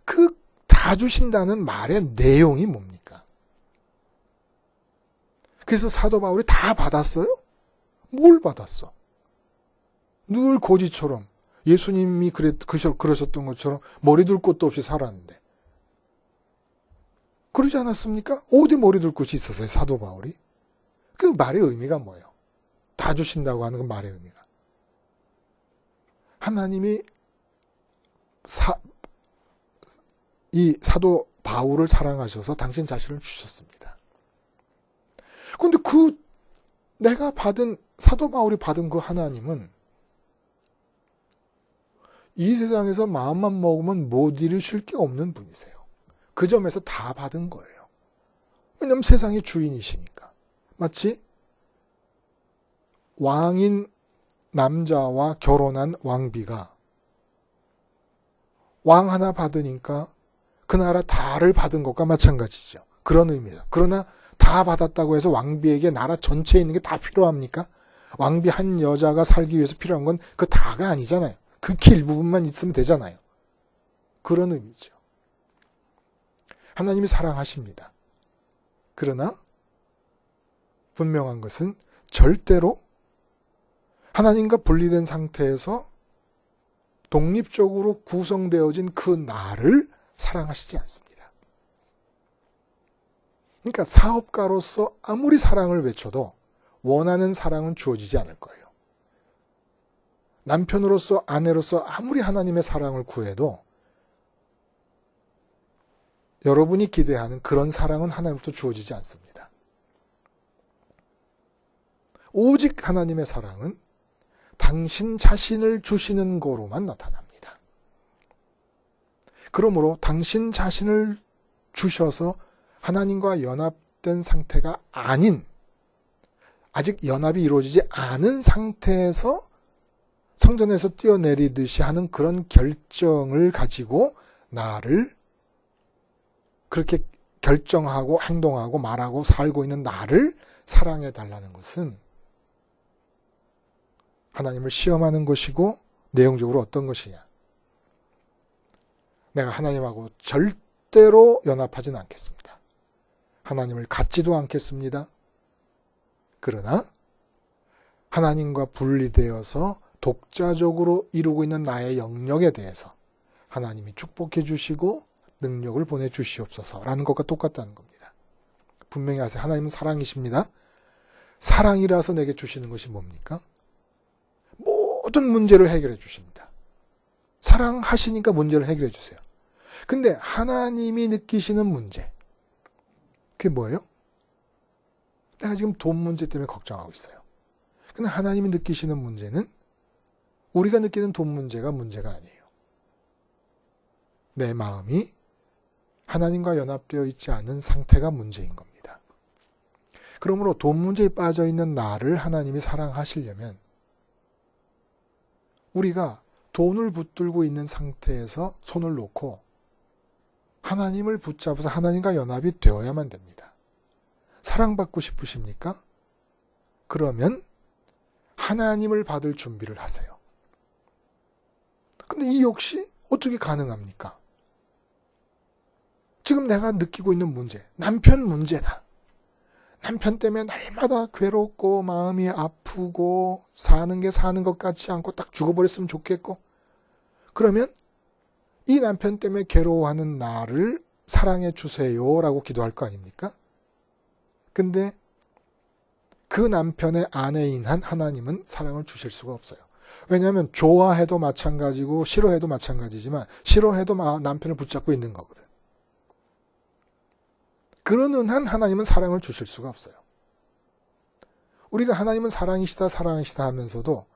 그 다 주신다는 말의 내용이 뭡니까? 그래서 사도 바울이 다 받았어요? 뭘 받았어? 늘 고지처럼 예수님이 그러셨던 것처럼 머리 둘 곳도 없이 살았는데 그러지 않았습니까? 어디 머리 둘 곳이 있었어요, 사도 바울이? 그 말의 의미가 뭐예요? 다 주신다고 하는 그 말의 의미가. 하나님이 이 사도 바울을 사랑하셔서 당신 자신을 주셨습니다. 그런데 내가 받은 사도 바울이 받은 그 하나님은 이 세상에서 마음만 먹으면 못 이루실 게 없는 분이세요. 그 점에서 다 받은 거예요. 왜냐하면 세상의 주인이시니까. 마치 왕인 남자와 결혼한 왕비가 왕 하나 받으니까 그 나라 다를 받은 것과 마찬가지죠. 그런 의미죠. 그러나 다 받았다고 해서 왕비에게 나라 전체에 있는 게 다 필요합니까? 왕비 한 여자가 살기 위해서 필요한 건 그 다가 아니잖아요. 극히 일부분만 있으면 되잖아요. 그런 의미죠. 하나님이 사랑하십니다. 그러나 분명한 것은 절대로 하나님과 분리된 상태에서 독립적으로 구성되어진 그 나를 사랑하시지 않습니다. 그러니까 사업가로서 아무리 사랑을 외쳐도 원하는 사랑은 주어지지 않을 거예요. 남편으로서 아내로서 아무리 하나님의 사랑을 구해도 여러분이 기대하는 그런 사랑은 하나님부터 주어지지 않습니다. 오직 하나님의 사랑은 당신 자신을 주시는 거로만 나타납니다. 그러므로 당신 자신을 주셔서 하나님과 연합된 상태가 아닌, 아직 연합이 이루어지지 않은 상태에서 성전에서 뛰어내리듯이 하는 그런 결정을 가지고 나를 그렇게 결정하고 행동하고 말하고 살고 있는 나를 사랑해 달라는 것은 하나님을 시험하는 것이고 내용적으로 어떤 것이냐. 내가 하나님하고 절대로 연합하지는 않겠습니다. 하나님을 갖지도 않겠습니다. 그러나 하나님과 분리되어서 독자적으로 이루고 있는 나의 영역에 대해서 하나님이 축복해 주시고 능력을 보내주시옵소서라는 것과 똑같다는 겁니다. 분명히 아세요. 하나님은 사랑이십니다. 사랑이라서 내게 주시는 것이 뭡니까? 모든 문제를 해결해 주십니다. 사랑하시니까 문제를 해결해 주세요. 근데 하나님이 느끼시는 문제, 그게 뭐예요? 내가 지금 돈 문제 때문에 걱정하고 있어요. 근데 하나님이 느끼시는 문제는 우리가 느끼는 돈 문제가 문제가 아니에요. 내 마음이 하나님과 연합되어 있지 않은 상태가 문제인 겁니다. 그러므로 돈 문제에 빠져 있는 나를 하나님이 사랑하시려면 우리가 돈을 붙들고 있는 상태에서 손을 놓고 하나님을 붙잡아서 하나님과 연합이 되어야만 됩니다. 사랑받고 싶으십니까? 그러면 하나님을 받을 준비를 하세요. 근데 이 역시 어떻게 가능합니까? 지금 내가 느끼고 있는 문제, 남편 문제다. 남편 때문에 날마다 괴롭고 마음이 아프고 사는 게 사는 것 같지 않고 딱 죽어버렸으면 좋겠고, 그러면 이 남편 때문에 괴로워하는 나를 사랑해 주세요라고 기도할 거 아닙니까? 근데 그 남편의 아내인 한 하나님은 사랑을 주실 수가 없어요. 왜냐하면 좋아해도 마찬가지고 싫어해도 마찬가지지만 싫어해도 남편을 붙잡고 있는 거거든. 그런 한 하나님은 사랑을 주실 수가 없어요. 우리가 하나님은 사랑이시다 사랑이시다 하면서도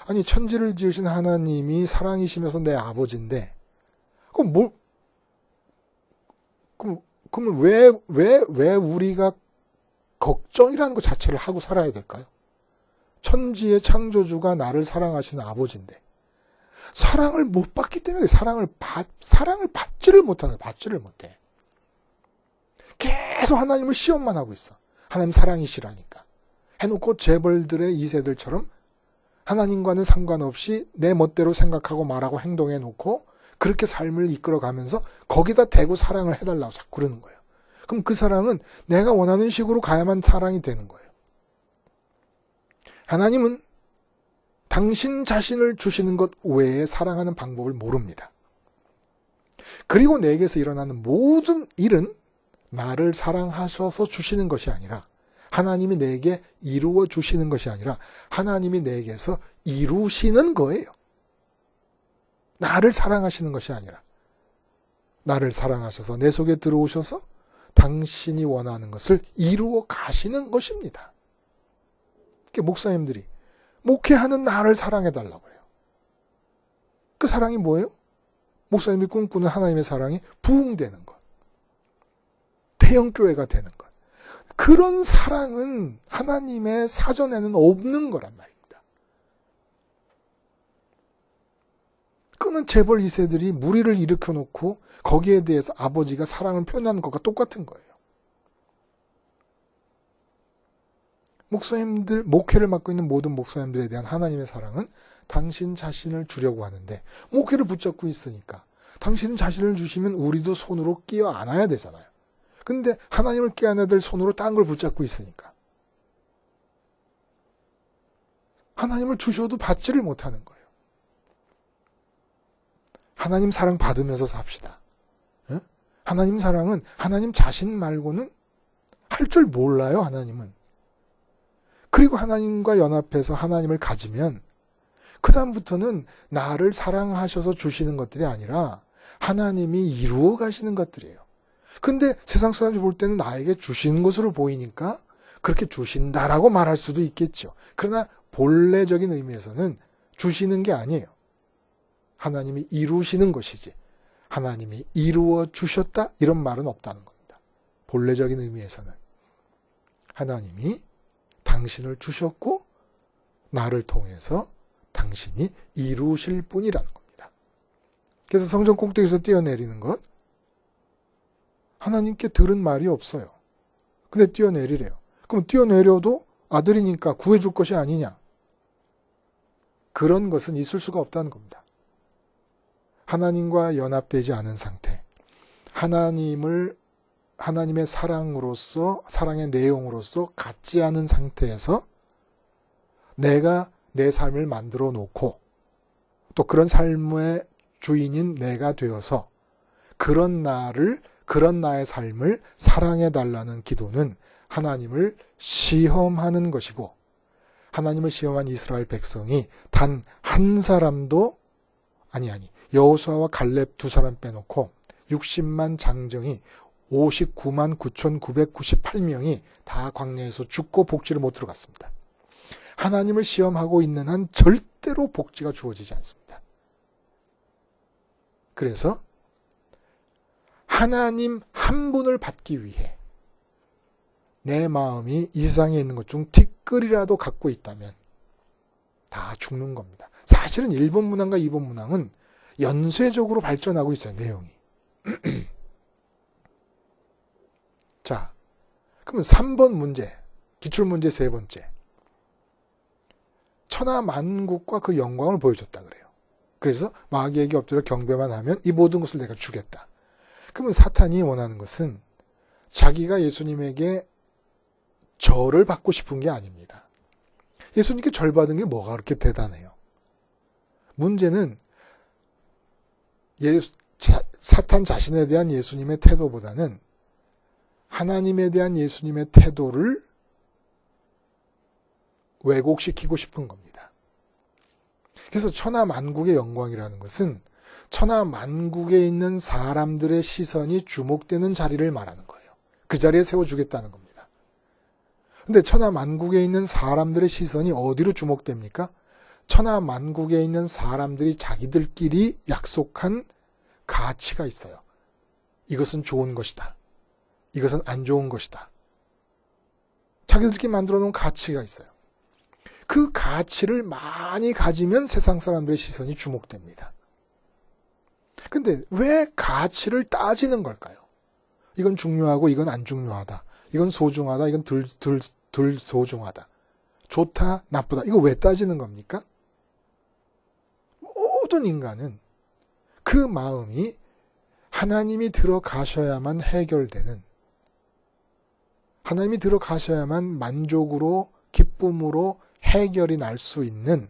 아니 천지를 지으신 하나님이 사랑이시면서 내 아버지인데 그럼 왜 우리가 걱정이라는 것 자체를 하고 살아야 될까요? 천지의 창조주가 나를 사랑하시는 아버지인데 사랑을 못 받기 때문에 사랑을 받지를 못해. 계속 하나님을 시험만 하고 있어. 하나님 사랑이시라니까. 해놓고 재벌들의 2세들처럼 하나님과는 상관없이 내 멋대로 생각하고 말하고 행동해놓고 그렇게 삶을 이끌어가면서 거기다 대고 사랑을 해달라고 자꾸 그러는 거예요. 그럼 그 사랑은 내가 원하는 식으로 가야만 사랑이 되는 거예요. 하나님은 당신 자신을 주시는 것 외에 사랑하는 방법을 모릅니다. 그리고 내게서 일어나는 모든 일은 나를 사랑하셔서 주시는 것이 아니라 하나님이 내게 이루어 주시는 것이 아니라 하나님이 내게서 이루시는 거예요. 나를 사랑하시는 것이 아니라 나를 사랑하셔서 내 속에 들어오셔서 당신이 원하는 것을 이루어 가시는 것입니다. 목사님들이 목회하는 나를 사랑해달라고 해요. 그 사랑이 뭐예요? 목사님이 꿈꾸는 하나님의 사랑이 부흥되는 것. 대형교회가 되는 것. 그런 사랑은 하나님의 사전에는 없는 거란 말입니다. 그건 수많은 재벌 2세들이 무리를 일으켜 놓고 거기에 대해서 아버지가 사랑을 표현하는 것과 똑같은 거예요. 목사님들, 목회를 맡고 있는 모든 목사님들에 대한 하나님의 사랑은 당신 자신을 주려고 하는데, 목회를 붙잡고 있으니까 당신 자신을 주시면 우리도 손으로 끼어 안아야 되잖아요. 근데 하나님을 끼어 안아야 될 손으로 딴 걸 붙잡고 있으니까 하나님을 주셔도 받지를 못하는 거예요. 하나님 사랑 받으면서 삽시다. 예? 하나님 사랑은 하나님 자신 말고는 할 줄 몰라요, 하나님은. 그리고 하나님과 연합해서 하나님을 가지면 그 다음부터는 나를 사랑하셔서 주시는 것들이 아니라 하나님이 이루어 가시는 것들이에요. 근데 세상 사람들이 볼 때는 나에게 주시는 것으로 보이니까 그렇게 주신다라고 말할 수도 있겠죠. 그러나 본래적인 의미에서는 주시는 게 아니에요. 하나님이 이루시는 것이지 하나님이 이루어 주셨다 이런 말은 없다는 겁니다. 본래적인 의미에서는 하나님이 당신을 주셨고 나를 통해서 당신이 이루실 뿐이라는 겁니다. 그래서 성전 꼭대기에서 뛰어내리는 것, 하나님께 들은 말이 없어요. 근데 뛰어내리래요. 그럼 뛰어내려도 아들이니까 구해줄 것이 아니냐? 그런 것은 있을 수가 없다는 겁니다. 하나님과 연합되지 않은 상태, 하나님의 사랑으로서, 사랑의 내용으로서 갖지 않은 상태에서 내가 내 삶을 만들어 놓고 또 그런 삶의 주인인 내가 되어서 그런 나의 삶을 사랑해 달라는 기도는 하나님을 시험하는 것이고, 하나님을 시험한 이스라엘 백성이 단 한 사람도 여호수아와 갈렙 두 사람 빼놓고 60만 장정이 59만 9,998명이 다 광야에서 죽고 복지를 못 들어갔습니다. 하나님을 시험하고 있는 한 절대로 복지가 주어지지 않습니다. 그래서 하나님 한 분을 받기 위해 내 마음이 이 세상에 있는 것 중 티끌이라도 갖고 있다면 다 죽는 겁니다. 사실은 1번 문항과 2번 문항은 연쇄적으로 발전하고 있어요, 내용이. 자, 그러면 3번 문제, 기출문제 세 번째. 천하 만국과 그 영광을 보여줬다 그래요. 그래서 마귀에게 엎드려 경배만 하면 이 모든 것을 내가 주겠다. 그러면 사탄이 원하는 것은 자기가 예수님에게 절을 받고 싶은 게 아닙니다. 예수님께 절 받은 게 뭐가 그렇게 대단해요? 문제는 사탄 자신에 대한 예수님의 태도보다는 하나님에 대한 예수님의 태도를 왜곡시키고 싶은 겁니다. 그래서 천하 만국의 영광이라는 것은 천하 만국에 있는 사람들의 시선이 주목되는 자리를 말하는 거예요. 그 자리에 세워주겠다는 겁니다. 근데 천하 만국에 있는 사람들의 시선이 어디로 주목됩니까? 천하 만국에 있는 사람들이 자기들끼리 약속한 가치가 있어요. 이것은 좋은 것이다. 이것은 안 좋은 것이다. 자기들끼리 만들어 놓은 가치가 있어요. 그 가치를 많이 가지면 세상 사람들의 시선이 주목됩니다. 근데 왜 가치를 따지는 걸까요? 이건 중요하고 이건 안 중요하다. 이건 소중하다. 이건 덜 소중하다. 좋다, 나쁘다. 이거 왜 따지는 겁니까? 모든 인간은 그 마음이 하나님이 들어가셔야만 해결되는, 하나님이 들어가셔야만 만족으로, 기쁨으로 해결이 날 수 있는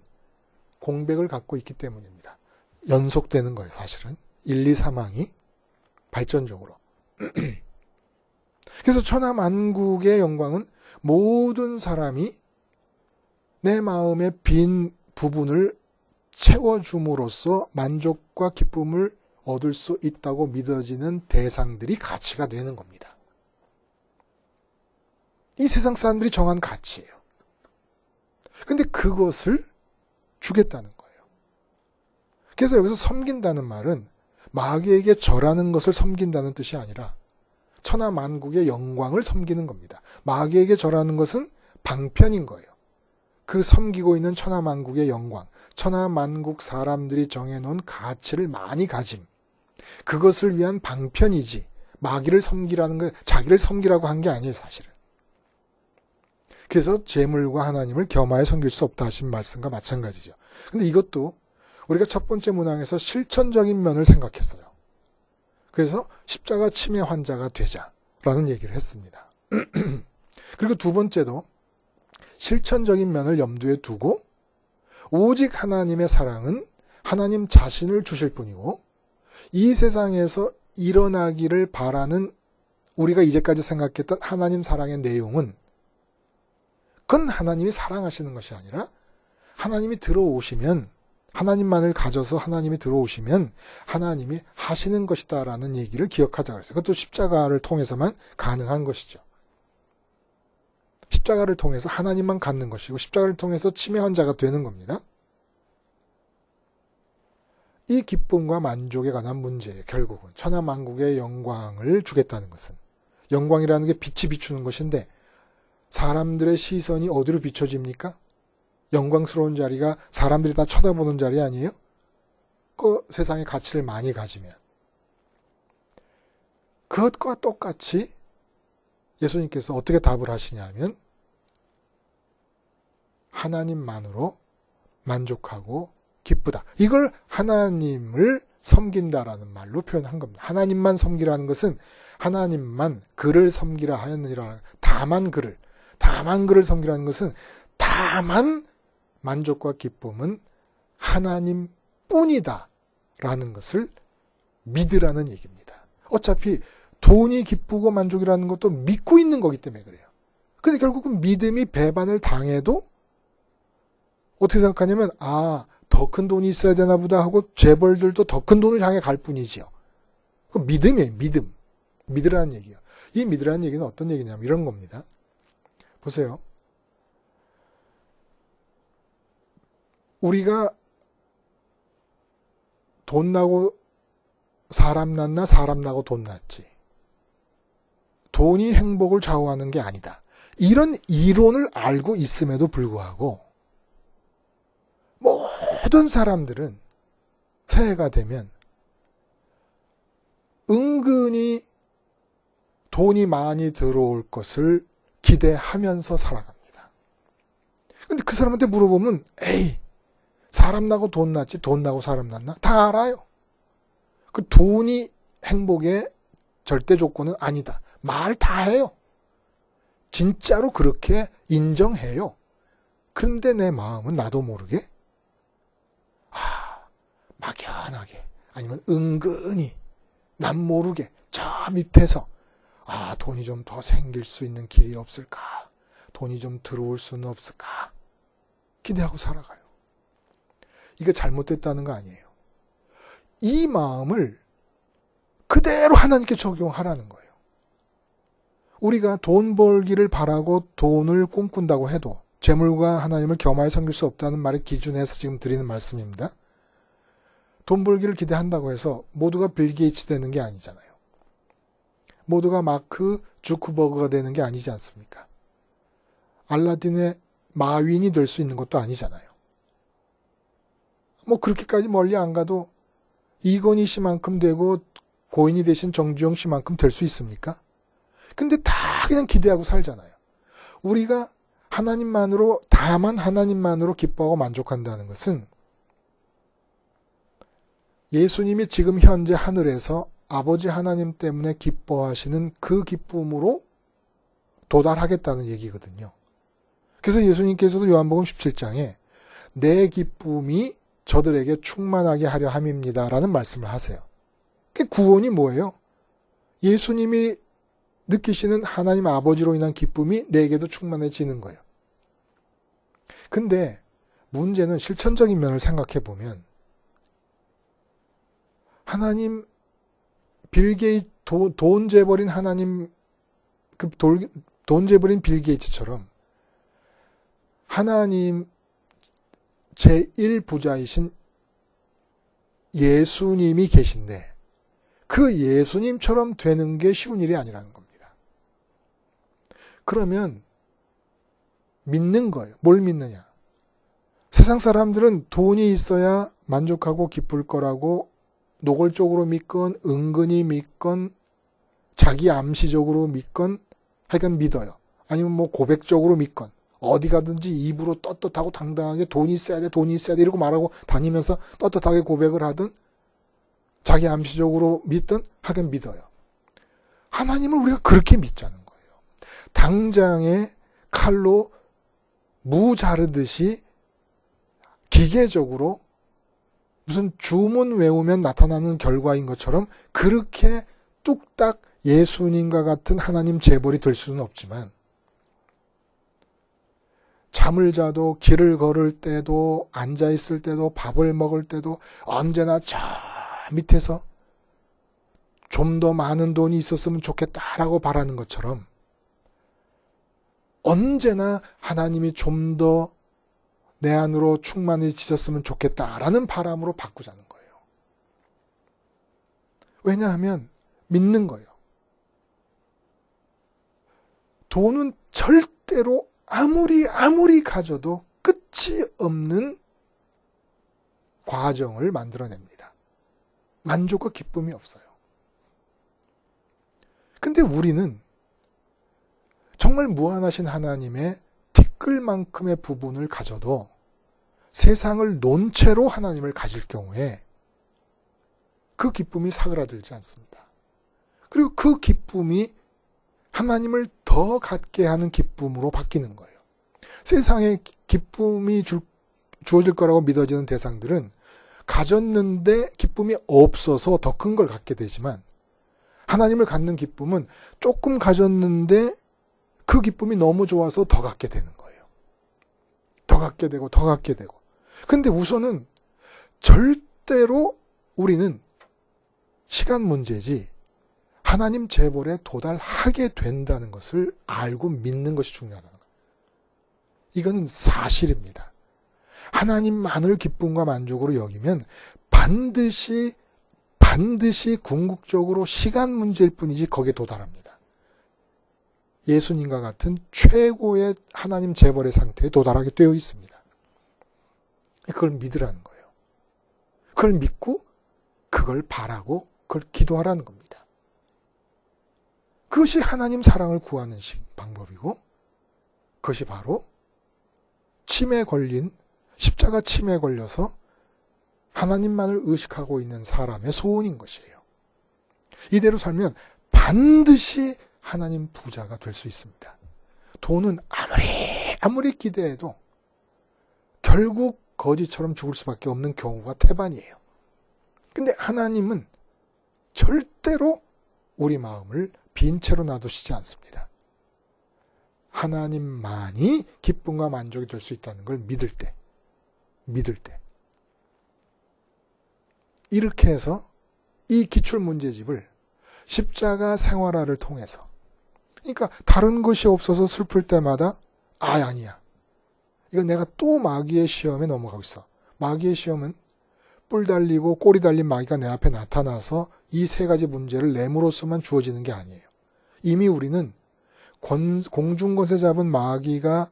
공백을 갖고 있기 때문입니다. 연속되는 거예요, 사실은. 1, 2, 3항이 발전적으로. 그래서 천하 만국의 영광은 모든 사람이 내 마음의 빈 부분을 채워줌으로써 만족과 기쁨을 얻을 수 있다고 믿어지는 대상들이 가치가 되는 겁니다. 이 세상 사람들이 정한 가치예요. 근데 그것을 주겠다는 거예요. 그래서 여기서 섬긴다는 말은 마귀에게 절하는 것을 섬긴다는 뜻이 아니라 천하 만국의 영광을 섬기는 겁니다. 마귀에게 절하는 것은 방편인 거예요. 그 섬기고 있는 천하만국의 영광, 천하만국 사람들이 정해놓은 가치를 많이 가짐. 그것을 위한 방편이지 마귀를 섬기라는 거, 자기를 섬기라고 한 게 아니에요, 사실은. 그래서 재물과 하나님을 겸하여 섬길 수 없다 하신 말씀과 마찬가지죠. 근데 이것도 우리가 첫 번째 문항에서 실천적인 면을 생각했어요. 그래서 십자가 치매 환자가 되자라는 얘기를 했습니다. 그리고 두 번째도 실천적인 면을 염두에 두고 오직 하나님의 사랑은 하나님 자신을 주실 뿐이고 이 세상에서 일어나기를 바라는 우리가 이제까지 생각했던 하나님 사랑의 내용은 그건 하나님이 사랑하시는 것이 아니라 하나님이 들어오시면 하나님만을 가져서 하나님이 들어오시면 하나님이 하시는 것이다라는 얘기를 기억하자 그랬어요. 그것도 십자가를 통해서만 가능한 것이죠. 십자가를 통해서 하나님만 갖는 것이고 십자가를 통해서 치매 환자가 되는 겁니다. 이 기쁨과 만족에 관한 문제예요. 결국은 천하만국의 영광을 주겠다는 것은 영광이라는 게 빛이 비추는 것인데 사람들의 시선이 어디로 비춰집니까? 영광스러운 자리가 사람들이 다 쳐다보는 자리 아니에요? 그 세상의 가치를 많이 가지면 그것과 똑같이 예수님께서 어떻게 답을 하시냐면 하나님만으로 만족하고 기쁘다. 이걸 하나님을 섬긴다라는 말로 표현한 겁니다. 하나님만 섬기라는 것은 하나님만 그를 섬기라 하였느니라. 다만 그를 섬기라는 것은 다만 만족과 기쁨은 하나님뿐이다 라는 것을 믿으라는 얘기입니다. 어차피 돈이 기쁘고 만족이라는 것도 믿고 있는 거기 때문에 그래요. 근데 결국은 믿음이 배반을 당해도 어떻게 생각하냐면 더 큰 돈이 있어야 되나 보다 하고 재벌들도 더 큰 돈을 향해 갈 뿐이지요. 그 믿음이에요. 믿음. 믿으라는 얘기예요. 이 믿으라는 얘기는 어떤 얘기냐면 이런 겁니다. 보세요. 우리가 돈 나고 사람 낳나 사람 나고 돈 낳지. 돈이 행복을 좌우하는 게 아니다. 이런 이론을 알고 있음에도 불구하고 모든 사람들은 새해가 되면 은근히 돈이 많이 들어올 것을 기대하면서 살아갑니다. 근데 그 사람한테 물어보면 에이 사람 나고 돈 낳지 돈 나고 사람 낳나? 다 알아요. 그 돈이 행복의 절대 조건은 아니다. 말 다 해요. 진짜로 그렇게 인정해요. 그런데 내 마음은 나도 모르게 막연하게 아니면 은근히 남 모르게 저 밑에서 돈이 좀 더 생길 수 있는 길이 없을까? 돈이 좀 들어올 수는 없을까? 기대하고 살아가요. 이게 잘못됐다는 거 아니에요. 이 마음을 그대로 하나님께 적용하라는 거예요. 우리가 돈 벌기를 바라고 돈을 꿈꾼다고 해도 재물과 하나님을 겸하여 섬길 수 없다는 말을 기준해서 지금 드리는 말씀입니다. 돈 벌기를 기대한다고 해서 모두가 빌 게이츠 되는 게 아니잖아요. 모두가 마크 주크버그가 되는 게 아니지 않습니까? 알라딘의 마윈이 될 수 있는 것도 아니잖아요. 그렇게까지 멀리 안 가도 이건희 씨만큼 되고 고인이 되신 정주영 씨만큼 될 수 있습니까? 근데 다 그냥 기대하고 살잖아요. 우리가 다만 하나님만으로 기뻐하고 만족한다는 것은 예수님이 지금 현재 하늘에서 아버지 하나님 때문에 기뻐하시는 그 기쁨으로 도달하겠다는 얘기거든요. 그래서 예수님께서도 요한복음 17장에 내 기쁨이 저들에게 충만하게 하려 함입니다라는 말씀을 하세요. 그 구원이 뭐예요? 예수님이 느끼시는 하나님 아버지로 인한 기쁨이 내게도 충만해지는 거예요. 근데 문제는 실천적인 면을 생각해 보면 하나님 돈 재버린 하나님 돈 재버린 빌 게이츠처럼 하나님 제1부자이신 예수님이 계신데 그 예수님처럼 되는 게 쉬운 일이 아니라는 겁니다. 그러면 믿는 거예요. 뭘 믿느냐? 세상 사람들은 돈이 있어야 만족하고 기쁠 거라고 노골적으로 믿건 은근히 믿건 자기 암시적으로 믿건 하여간 믿어요. 아니면 뭐 고백적으로 믿건 어디 가든지 입으로 떳떳하고 당당하게 돈이 있어야 돼 이러고 말하고 다니면서 떳떳하게 고백을 하든 자기 암시적으로 믿든 하긴 믿어요. 하나님을 우리가 그렇게 믿자는 거예요. 당장에 칼로 무 자르듯이 기계적으로 무슨 주문 외우면 나타나는 결과인 것처럼 그렇게 뚝딱 예수님과 같은 하나님 재벌이 될 수는 없지만 잠을 자도 길을 걸을 때도 앉아있을 때도 밥을 먹을 때도 언제나 저 밑에서 좀 더 많은 돈이 있었으면 좋겠다라고 바라는 것처럼 언제나 하나님이 좀 더 내 안으로 충만해지셨으면 좋겠다라는 바람으로 바꾸자는 거예요. 왜냐하면 믿는 거예요. 돈은 절대로 아무리 가져도 끝이 없는 과정을 만들어냅니다. 만족과 기쁨이 없어요. 근데 우리는 정말 무한하신 하나님의 티끌만큼의 부분을 가져도 세상을 논채로 하나님을 가질 경우에 그 기쁨이 사그라들지 않습니다. 그리고 그 기쁨이 하나님을 더 갖게 하는 기쁨으로 바뀌는 거예요. 세상에 기쁨이 주어질 거라고 믿어지는 대상들은 가졌는데 기쁨이 없어서 더 큰 걸 갖게 되지만 하나님을 갖는 기쁨은 조금 가졌는데 그 기쁨이 너무 좋아서 더 갖게 되는 거예요. 더 갖게 되고 더 갖게 되고. 근데 우선은 절대로 우리는 시간 문제지 하나님 재벌에 도달하게 된다는 것을 알고 믿는 것이 중요하다는 거예요. 이거는 사실입니다. 하나님만을 기쁨과 만족으로 여기면 반드시 궁극적으로 시간 문제일 뿐이지 거기에 도달합니다. 예수님과 같은 최고의 하나님 재벌의 상태에 도달하게 되어 있습니다. 그걸 믿으라는 거예요. 그걸 믿고 그걸 바라고 그걸 기도하라는 겁니다. 그것이 하나님 사랑을 구하는 방법이고 그것이 바로 십자가 침에 걸려서 하나님만을 의식하고 있는 사람의 소원인 것이에요. 이대로 살면 반드시 하나님 부자가 될 수 있습니다. 돈은 아무리 기대해도 결국 거지처럼 죽을 수밖에 없는 경우가 태반이에요. 근데 하나님은 절대로 우리 마음을 빈 채로 놔두시지 않습니다. 하나님만이 기쁨과 만족이 될 수 있다는 걸 믿을 때 이렇게 해서 이 기출문제집을 십자가 생활화를 통해서 그러니까 다른 것이 없어서 슬플 때마다 아니야. 이건 내가 또 마귀의 시험에 넘어가고 있어. 마귀의 시험은 뿔 달리고 꼬리 달린 마귀가 내 앞에 나타나서 이 세 가지 문제를 내므로써만 주어지는 게 아니에요. 이미 우리는 공중권세 잡은 마귀가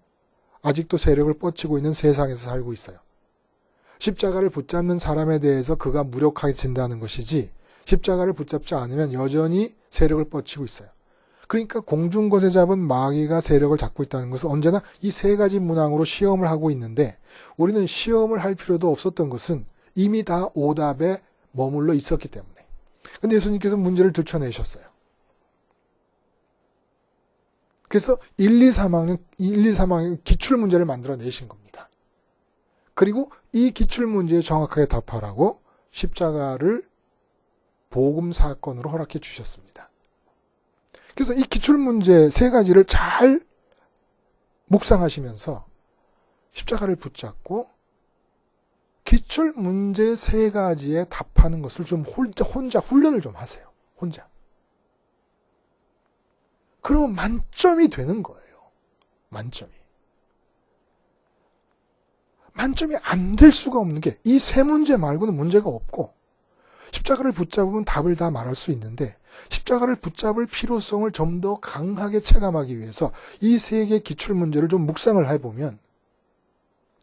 아직도 세력을 뻗치고 있는 세상에서 살고 있어요. 십자가를 붙잡는 사람에 대해서 그가 무력해진다는 것이지 십자가를 붙잡지 않으면 여전히 세력을 뻗치고 있어요. 그러니까 공중권세 잡은 마귀가 세력을 잡고 있다는 것은 언제나 이 세 가지 문항으로 시험을 하고 있는데 우리는 시험을 할 필요도 없었던 것은 이미 다 오답에 머물러 있었기 때문에. 근데 예수님께서 문제를 들춰내셨어요. 그래서 1, 2, 3학년 기출문제를 만들어내신 겁니다. 그리고 이 기출문제에 정확하게 답하라고 십자가를 복음 사건으로 허락해 주셨습니다. 그래서 이 기출문제 세 가지를 잘 묵상하시면서 십자가를 붙잡고 기출문제 세 가지에 답하는 것을 좀 혼자 훈련을 좀 하세요. 혼자. 그러면 만점이 되는 거예요. 만점이 안 될 수가 없는 게 이 세 문제 말고는 문제가 없고 십자가를 붙잡으면 답을 다 말할 수 있는데 십자가를 붙잡을 필요성을 좀 더 강하게 체감하기 위해서 이 세 개의 기출문제를 좀 묵상을 해보면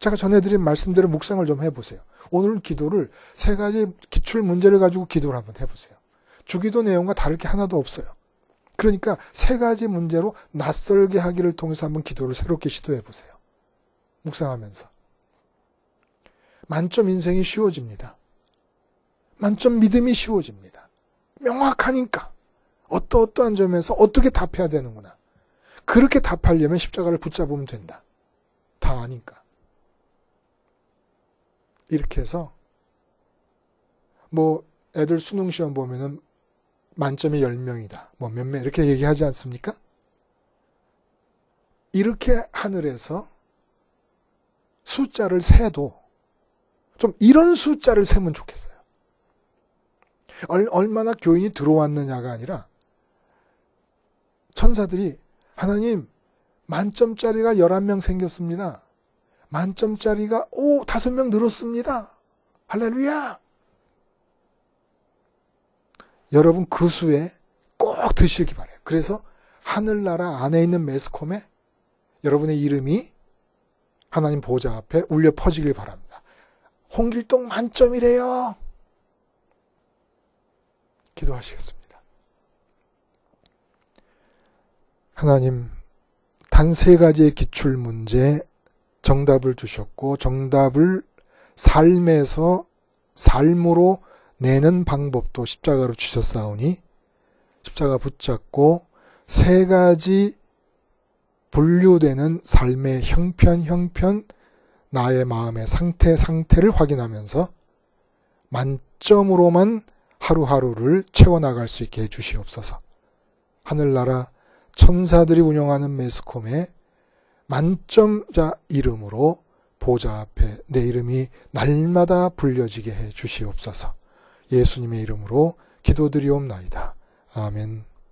제가 전해드린 말씀대로 묵상을 좀 해보세요. 오늘 기도를 세 가지 기출 문제를 가지고 기도를 한번 해보세요. 주기도 내용과 다를 게 하나도 없어요. 그러니까 세 가지 문제로 낯설게 하기를 통해서 한번 기도를 새롭게 시도해보세요. 묵상하면서. 만점 인생이 쉬워집니다. 만점 믿음이 쉬워집니다. 명확하니까 어떠한 점에서 어떻게 답해야 되는구나. 그렇게 답하려면 십자가를 붙잡으면 된다. 다 아니까. 이렇게 해서 뭐 애들 수능 시험 보면은 만점이 10명이다. 뭐 몇 명 이렇게 얘기하지 않습니까? 이렇게 하늘에서 숫자를 세도 좀 이런 숫자를 세면 좋겠어요. 얼마나 교인이 들어왔느냐가 아니라 천사들이 하나님 만점짜리가 11명 생겼습니다. 만점짜리가 5명 늘었습니다. 할렐루야! 여러분 그 수에 꼭 드시기 바라요. 그래서 하늘나라 안에 있는 매스컴에 여러분의 이름이 하나님 보좌 앞에 울려 퍼지길 바랍니다. 홍길동 만점이래요. 기도하시겠습니다. 하나님, 단 3가지의 기출문제 정답을 주셨고 정답을 삶으로 내는 방법도 십자가로 주셨사오니 십자가 붙잡고 3가지 분류되는 삶의 형편 나의 마음의 상태를 확인하면서 만점으로만 하루하루를 채워나갈 수 있게 해주시옵소서. 하늘나라 천사들이 운영하는 매스컴에 만점자 이름으로 보좌 앞에 내 이름이 날마다 불려지게 해 주시옵소서. 예수님의 이름으로 기도드리옵나이다. 아멘.